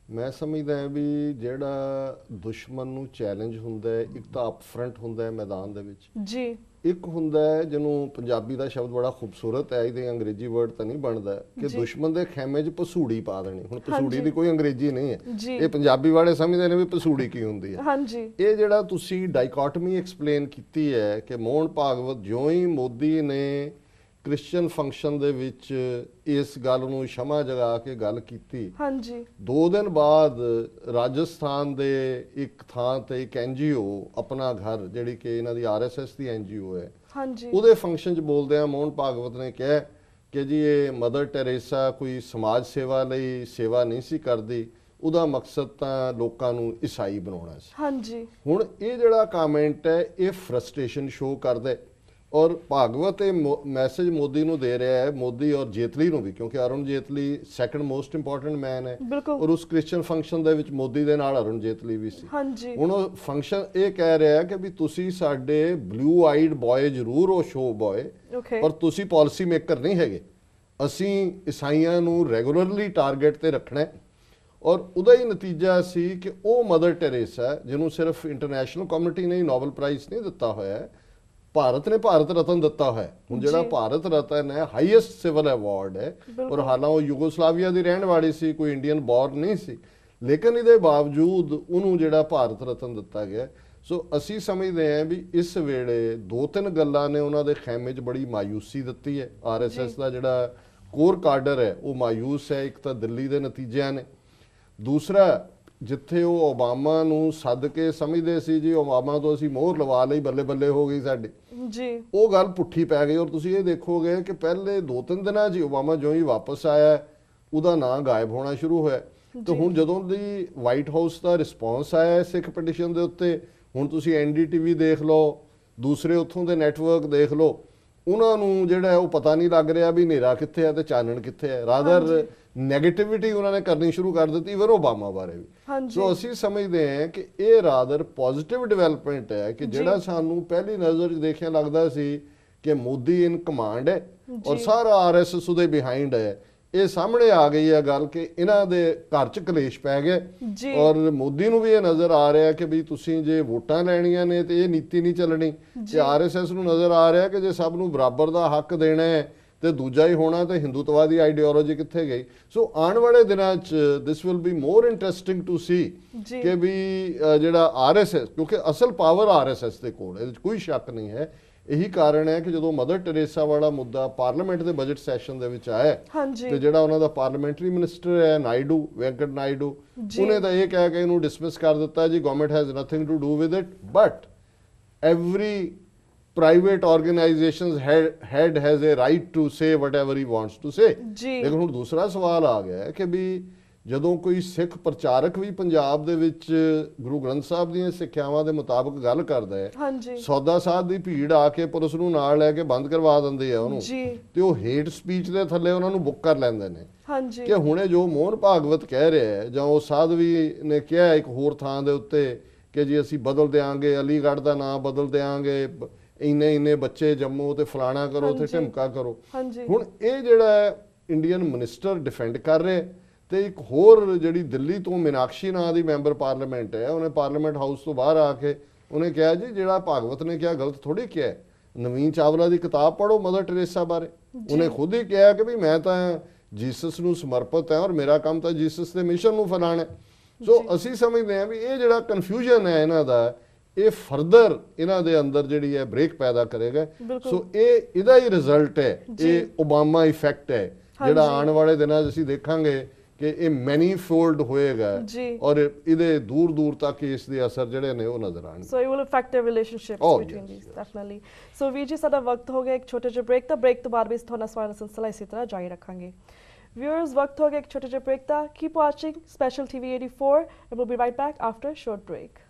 ਮੈਂ ਸਮਝਦਾ ਵੀ ਜਿਹੜਾ ਦੁਸ਼ਮਣ ਨੂੰ ਚੈਲੰਜ ਹੁੰਦਾ ਹੈ, ਇੱਕ ਤਾਂ ਅਪਫਰੰਟ ਹੁੰਦਾ ਹੈ ਮੈਦਾਨ ਦੇ ਵਿੱਚ ਜੀ, ਇੱਕ ਹੁੰਦਾ ਹੈ ਜਿਹਨੂੰ ਪੰਜਾਬੀ ਦਾ ਸ਼ਬਦ ਬੜਾ ਖੂਬਸੂਰਤ ਹੈ, ਇਹਦੇ ਅੰਗਰੇਜ਼ੀ ਵਰਡ ਤਾਂ ਨਹੀਂ ਬਣਦਾ, ਕਿ ਦੁਸ਼ਮਣ ਦੇ ਖੈਮੇ 'ਚ ਪਸੂੜੀ ਪਾ ਦੇਣੀ। ਹੁਣ ਪਸੂੜੀ ਦੀ ਕੋਈ ਅੰਗਰੇਜ਼ੀ ਨਹੀਂ ਹੈ, ਇਹ ਪੰਜਾਬੀ ਵਾਲੇ ਸਮਝਦੇ ਨੇ ਵੀ ਪਸੂੜੀ ਕੀ ਹੁੰਦੀ ਹੈ। ਇਹ ਜਿਹੜਾ ਤੁਸੀਂ ਡਾਈਕੋਟਮੀ ਐਕਸਪਲੇਨ ਕੀਤੀ ਹੈ ਕਿ ਮੋਹਨ ਭਾਗਵਤ ਜਿਉਂ ਹੀ ਮੋਦੀ ਨੇ ਕ੍ਰਿਸਚੀਅਨ ਫੰਕਸ਼ਨ ਦੇ ਵਿੱਚ ਇਸ ਗੱਲ ਨੂੰ ਸ਼ਮਾ ਜਗਾ ਕੇ ਗੱਲ ਕੀਤੀ, ਹਾਂਜੀ, 2 ਦਿਨ ਬਾਅਦ ਰਾਜਸਥਾਨ ਦੇ ਇੱਕ ਥਾਂ ਤੇ ਇੱਕ NGO ਆਪਣਾ ਘਰ, ਜਿਹੜੀ ਕਿ ਇਹਨਾਂ ਦੀ RSS ਦੀ NGO ਹੈ, ਹਾਂਜੀ, ਉਹਦੇ ਫੰਕਸ਼ਨ 'ਚ ਬੋਲਦੇ ਆ ਮੋਹਨ ਭਾਗਵਤ ਨੇ ਕਿਹਾ ਕਿ ਜੀ ਇਹ ਮਦਰ ਟੈਰੇਸਾ ਕੋਈ ਸਮਾਜ ਸੇਵਾ ਲਈ ਸੇਵਾ ਨਹੀਂ ਸੀ ਕਰਦੀ, ਉਹਦਾ ਮਕਸਦ ਤਾਂ ਲੋਕਾਂ ਨੂੰ ਈਸਾਈ ਬਣਾਉਣਾ ਸੀ। ਹਾਂਜੀ, ਹੁਣ ਇਹ ਜਿਹੜਾ ਕਮੈਂਟ ਹੈ ਇਹ ਫਰਸਟ੍ਰੇਸ਼ਨ ਸ਼ੋ ਕਰਦਾ, ਔਰ ਭਾਗਵਤ ਇਹ ਮੈਸੇਜ ਮੋਦੀ ਨੂੰ ਦੇ ਰਿਹਾ ਹੈ, ਮੋਦੀ ਔਰ ਜੇਤਲੀ ਨੂੰ ਵੀ, ਕਿਉਂਕਿ Arun Jaitley second most important man ਹੈ, ਔਰ ਉਸ ਕ੍ਰਿਸਚੀਅਨ ਫੰਕਸ਼ਨ ਦੇ ਵਿੱਚ ਮੋਦੀ ਦੇ ਨਾਲ ਅਰੁਣ ਜੇਤਲੀ ਵੀ ਸੀ। ਹੁਣ ਉਹ ਫੰਕਸ਼ਨ ਇਹ ਕਹਿ ਰਿਹਾ ਹੈ ਕਿ ਵੀ ਤੁਸੀਂ ਸਾਡੇ ਬਲੂ ਆਈਡ ਬॉय ਜ਼ਰੂਰ ਹੋ, ਸ਼ੋ ਬॉय, ਪਰ ਤੁਸੀਂ ਪਾਲਿਸੀ ਮੇਕਰ ਨਹੀਂ ਹੈਗੇ। ਅਸੀਂ ਈਸਾਈਆਂ ਨੂੰ ਰੈਗੂਲਰਲੀ ਟਾਰਗੇਟ ਤੇ ਰੱਖਣਾ, ਔਰ ਉਹਦਾ ਹੀ ਨਤੀਜਾ ਸੀ ਕਿ ਉਹ ਮਦਰ ਟੈਰੇਸਾ, ਜਿਹਨੂੰ ਸਿਰਫ ਇੰਟਰਨੈਸ਼ਨਲ ਕਮਿਊਨਿਟੀ ਨੇ ਨੋਬਲ ਪ੍ਰਾਈਜ਼ ਨਹੀਂ ਦਿੱਤਾ ਹੋਇਆ ਹੈ, ਭਾਰਤ ਨੇ ਭਾਰਤ ਰਤਨ ਦਿੱਤਾ ਹੋਇਆ। ਹੁਣ ਜਿਹੜਾ ਭਾਰਤ ਰਤਨ ਹੈ ਹਾਈਐਸਟ ਸਿਵਲ ਅਵਾਰਡ ਹੈ, ਔਰ ਹਾਲਾਂ ਉਹ ਯੂਗੋਸਲਾਵੀਆ ਦੀ ਰਹਿਣ ਵਾਲੀ ਸੀ, ਕੋਈ ਇੰਡੀਅਨ ਬੋਰਨ ਨਹੀਂ ਸੀ, ਲੇਕਿਨ ਇਹਦੇ ਬਾਵਜੂਦ ਉਹਨੂੰ ਜਿਹੜਾ ਭਾਰਤ ਰਤਨ ਦਿੱਤਾ ਗਿਆ। ਸੋ ਅਸੀਂ ਸਮਝਦੇ ਹਾਂ ਵੀ ਇਸ ਵੇਲੇ 2-3 ਗੱਲਾਂ ਨੇ ਉਹਨਾਂ ਦੇ ਖੈਮੇ 'ਚ ਬੜੀ ਮਾਯੂਸੀ ਦਿੱਤੀ ਹੈ। RSS ਦਾ ਜਿਹੜਾ ਕੋਰ ਕਾਡਰ ਹੈ ਉਹ ਮਾਯੂਸ ਹੈ। ਇੱਕ ਤਾਂ ਦਿੱਲੀ ਦੇ ਨਤੀਜਿਆਂ ਨੇ, ਦੂਸਰਾ ਜਿੱਥੇ ਉਹ ਓਬਾਮਾ ਨੂੰ ਸੱਦ ਕੇ ਸਮਝਦੇ ਸੀ ਜੀ ਓਬਾਮਾ ਤੋਂ ਅਸੀਂ ਮੋਹਰ ਲਵਾ ਲਈ, ਬੱਲੇ ਬੱਲੇ ਹੋ ਗਈ ਸਾਡੀ ਜੀ, ਉਹ ਗੱਲ ਪੁੱਠੀ ਪੈ ਗਈ। ਔਰ ਤੁਸੀਂ ਇਹ ਦੇਖੋਗੇ ਕਿ ਪਹਿਲੇ 2-3 ਦਿਨਾਂ 'ਚ ਓਬਾਮਾ ਜੋ ਹੀ ਵਾਪਸ ਆਇਆ ਉਹਦਾ ਨਾਂ ਗਾਇਬ ਹੋਣਾ ਸ਼ੁਰੂ ਹੋਇਆ। ਤੇ ਹੁਣ ਜਦੋਂ ਦੀ ਵਾਈਟ ਹਾਊਸ ਦਾ ਰਿਸਪੌਂਸ ਆਇਆ ਸਿੱਖ ਪਟੀਸ਼ਨ ਦੇ ਉੱਤੇ, ਹੁਣ ਤੁਸੀਂ NDTV ਦੇਖ ਲਓ, ਦੂਸਰੇ ਉੱਥੋਂ ਦੇ ਨੈਟਵਰਕ ਦੇਖ ਲਓ, ਉਹਨਾਂ ਨੂੰ ਜਿਹੜਾ ਉਹ ਪਤਾ ਨਹੀਂ ਲੱਗ ਰਿਹਾ ਵੀ ਹਨੇਰਾ ਕਿੱਥੇ ਹੈ ਤੇ ਚਾਨਣ ਕਿੱਥੇ ਹੈ। ਰਾਦਰ ਨੈਗੇਟਿਵਿਟੀ ਉਹਨਾਂ ਨੇ ਕਰਨੀ ਸ਼ੁਰੂ ਕਰ ਦਿੱਤੀ ਫਿਰ ਓਬਾਮਾ ਬਾਰੇ ਵੀ। ਸੋ ਅਸੀਂ ਸਮਝਦੇ ਹਾਂ ਕਿ ਇਹ ਰਾਦਰ ਪੋਜ਼ਿਟਿਵ ਡਿਵੈਲਪਮੈਂਟ ਹੈ ਕਿ ਜਿਹੜਾ ਸਾਨੂੰ ਪਹਿਲੀ ਨਜ਼ਰ 'ਚ ਦੇਖਿਆ ਲੱਗਦਾ ਸੀ ਕਿ ਮੋਦੀ ਇਨ ਕਮਾਂਡ ਹੈ ਔਰ ਸਾਰਾ RSS ਉਹਦੇ ਬਿਹਾਈਂਡ ਹੈ, ਇਹ ਸਾਹਮਣੇ ਆ ਗਈ ਹੈ ਗੱਲ ਕਿ ਇਹਨਾਂ ਦੇ ਘਰ 'ਚ ਕਲੇਸ਼ ਪੈ ਗਿਆ। ਔਰ ਮੋਦੀ ਨੂੰ ਵੀ ਇਹ ਨਜ਼ਰ ਆ ਰਿਹਾ ਕਿ ਵੀ ਤੁਸੀਂ ਜੇ ਵੋਟਾਂ ਲੈਣੀਆਂ ਨੇ ਤੇ ਇਹ ਨੀਤੀ ਨਹੀਂ ਚੱਲਣੀ, ਤੇ RSS ਨੂੰ ਨਜ਼ਰ ਆ ਰਿਹਾ ਕਿ ਜੇ ਸਭ ਨੂੰ ਬਰਾਬਰ ਦਾ ਹੱਕ ਦੇਣਾ ਹੈ ਤੇ ਦੂਜਾ ਹੀ ਹੋਣਾ, ਤੇ ਹਿੰਦੂਤਵਾਦੀ ਆਈਡੀਓਲੋਜੀ ਕਿੱਥੇ ਗਈ। ਸੋ ਆਉਣ ਵਾਲੇ ਦਿਨਾਂ 'ਚ this will be more interesting to see ਕਿ ਵੀ ਜਿਹੜਾ RSS, ਕਿਉਂਕਿ ਅਸਲ ਪਾਵਰ RSS ਦੇ ਕੋਲ, ਇਹਦੇ 'ਚ ਕੋਈ ਸ਼ੱਕ ਨਹੀਂ ਹੈ। ਇਹੀ ਕਾਰਨ ਹੈ ਕਿ ਜਦੋਂ ਮਦਰ ਟੈਰੇਸਾ ਵਾਲਾ ਮੁੱਦਾ ਪਾਰਲੀਮੈਂਟ ਦੇ ਬਜਟ ਸੈਸ਼ਨ ਦੇ ਵਿੱਚ ਆਇਆ ਤੇ ਜਿਹੜਾ ਉਹਨਾਂ ਦਾ ਪਾਰਲੀਮੈਂਟਰੀ ਮਿਨਿਸਟਰ ਹੈ ਨਾਇਡੂ, ਵੈਂਕਟ ਨਾਇਡੂ, ਉਹਨੇ ਤਾਂ ਇਹ ਕਹਿ ਕੇ ਇਹਨੂੰ ਡਿਸਮਿਸ ਕਰ ਦਿੱਤਾ ਜੀ government has nothing to do with it, but every private organizations head has a right to say whatever he wants to say। लेकिन ਹੁਣ ਦੂਸਰਾ ਸਵਾਲ ਆ ਗਿਆ ਕਿ ਵੀ ਜਦੋਂ ਕੋਈ ਸਿੱਖ ਪ੍ਰਚਾਰਕ ਵੀ ਪੰਜਾਬ ਦੇ ਵਿੱਚ ਗੁਰੂ ਗ੍ਰੰਥ ਸਾਹਿਬ ਦੀਆਂ ਸਿੱਖਿਆਵਾਂ ਦੇ ਮੁਤਾਬਕ ਗੱਲ ਕਰਦਾ ਹੈ, ਸੌਦਾ ਸਾਧ ਦੀ ਭੀੜ ਆ ਕੇ ਪੁਲਿਸ ਨੂੰ ਨਾਲ ਲੈ ਕੇ ਬੰਦ ਕਰਵਾ ਦਿੰਦੇ ਆ ਉਹਨੂੰ, ਤੇ ਉਹ ਹੇਟ ਸਪੀਚ ਦੇ ਥੱਲੇ ਉਹਨਾਂ ਨੂੰ ਬੁੱਕ ਕਰ ਲੈਂਦੇ ਨੇ ਕਿ ਹੁਣੇ ਜੋ ਮੋਹਨ ਭਾਗਵਤ ਕਹਿ ਰਿਹਾ ਹੈ ਜਾਂ ਉਹ ਸਾਧਵੀ ਨੇ ਕਿਹਾ ਇੱਕ ਹੋਰ ਥਾਂ ਦੇ ਉੱਤੇ ਕਿ ਜੀ ਅਸੀਂ ਬਦਲ ਦਿਆਂਗੇ, ਅਲੀਗੜ੍ਹ ਦਾ ਨਾਮ ਬਦਲ ਦਿਆਂਗੇ, ਇੰਨੇ ਬੱਚੇ ਜੰਮੂ ਤੇ ਫਲਾਣਾ ਕਰੋ ਤੇ ਢਿਮਕਾ ਕਰੋ। ਹੁਣ ਇਹ ਜਿਹੜਾ ਇੰਡੀਅਨ ਮਿਨਿਸਟਰ ਡਿਫੈਂਡ ਕਰ ਰਿਹਾ, ਤੇ ਇੱਕ ਹੋਰ ਜਿਹੜੀ ਦਿੱਲੀ ਤੋਂ ਮੀਨਾਕਸ਼ੀ ਨਾਂ ਦੀ ਮੈਂਬਰ ਪਾਰਲੀਮੈਂਟ ਹੈ, ਉਹਨੇ ਪਾਰਲੀਮੈਂਟ ਹਾਊਸ ਤੋਂ ਬਾਹਰ ਆ ਕੇ ਉਹਨੇ ਕਿਹਾ ਜੀ ਜਿਹੜਾ ਭਾਗਵਤ ਨੇ ਕਿਹਾ ਗਲਤ ਥੋੜੀ ਕਿਹਾ, ਨਵੀਨ ਚਾਵਲਾ ਦੀ ਕਿਤਾਬ ਪੜ੍ਹੋ ਮਦਰ ਟੈਰੇਸਾ ਬਾਰੇ, ਉਹਨੇ ਖੁਦ ਹੀ ਕਿਹਾ ਕਿ ਵੀ ਮੈਂ ਤਾਂ ਜੀਸਸ ਨੂੰ ਸਮਰਪਿਤ ਹਾਂ ਔਰ ਮੇਰਾ ਕੰਮ ਤਾਂ ਜੀਸਸ ਦੇ ਮਿਸ਼ਨ ਨੂੰ ਫੈਲਾਣਾ। ਸੋ ਅਸੀਂ ਸਮਝਦੇ ਹਾਂ ਵੀ ਇਹ ਜਿਹੜਾ ਕਨਫਿਊਜ਼ਨ ਹੈ ਇਹਨਾਂ ਦਾ, ਇਹ ਫਰਦਰ ਇਹਨਾਂ ਦੇ ਅੰਦਰ ਜਿਹੜੀ ਹੈ ਬ੍ਰੇਕ ਪੈਦਾ ਕਰੇਗਾ। ਸੋ ਇਹਦਾ ਹੀ ਰਿਜ਼ਲਟ ਹੈ, ਇਹ ਓਬਾਮਾ ਇਫੈਕਟ ਹੈ ਜਿਹੜਾ ਆਉਣ ਵਾਲੇ ਦਿਨਾਂ 'ਚ ਅਸੀਂ ਦੇਖਾਂਗੇ ਕਿ ਇਹ ਮੈਨੀਫੋਲਡ ਹੋਏਗਾ ਔਰ ਇਹਦੇ ਦੂਰ ਦੂਰ ਤੱਕ ਇਸ ਦੇ ਅਸਰ ਜਿਹੜੇ ਨੇ ਉਹ ਨਜ਼ਰ ਆਣਗੇ। So it will affect the relationships between these definitely. So ਵੀਰ ਜੀ ਸਾਡਾ ਵਕਤ ਹੋ ਗਿਆ ਇੱਕ ਛੋਟੇ ਜਿਹੇ ਬ੍ਰੇਕ ਦਾ, ਬ੍ਰੇਕ ਤੋਂ ਬਾਅਦ ਵੀ ਤੁਹਾਨੂੰ ਸਵਾਲ ਸਿਲਸਿਲਾ ਇਸੇ ਤਰ੍ਹਾਂ ਜਾਰੀ ਰੱਖਾਂਗੇ। Viewers, ਵਕਤ ਹੋ ਗਿਆ ਇੱਕ ਛੋਟੇ ਜਿਹੇ break the. Keep watching Special TV 84 and we'll be right back after a short break.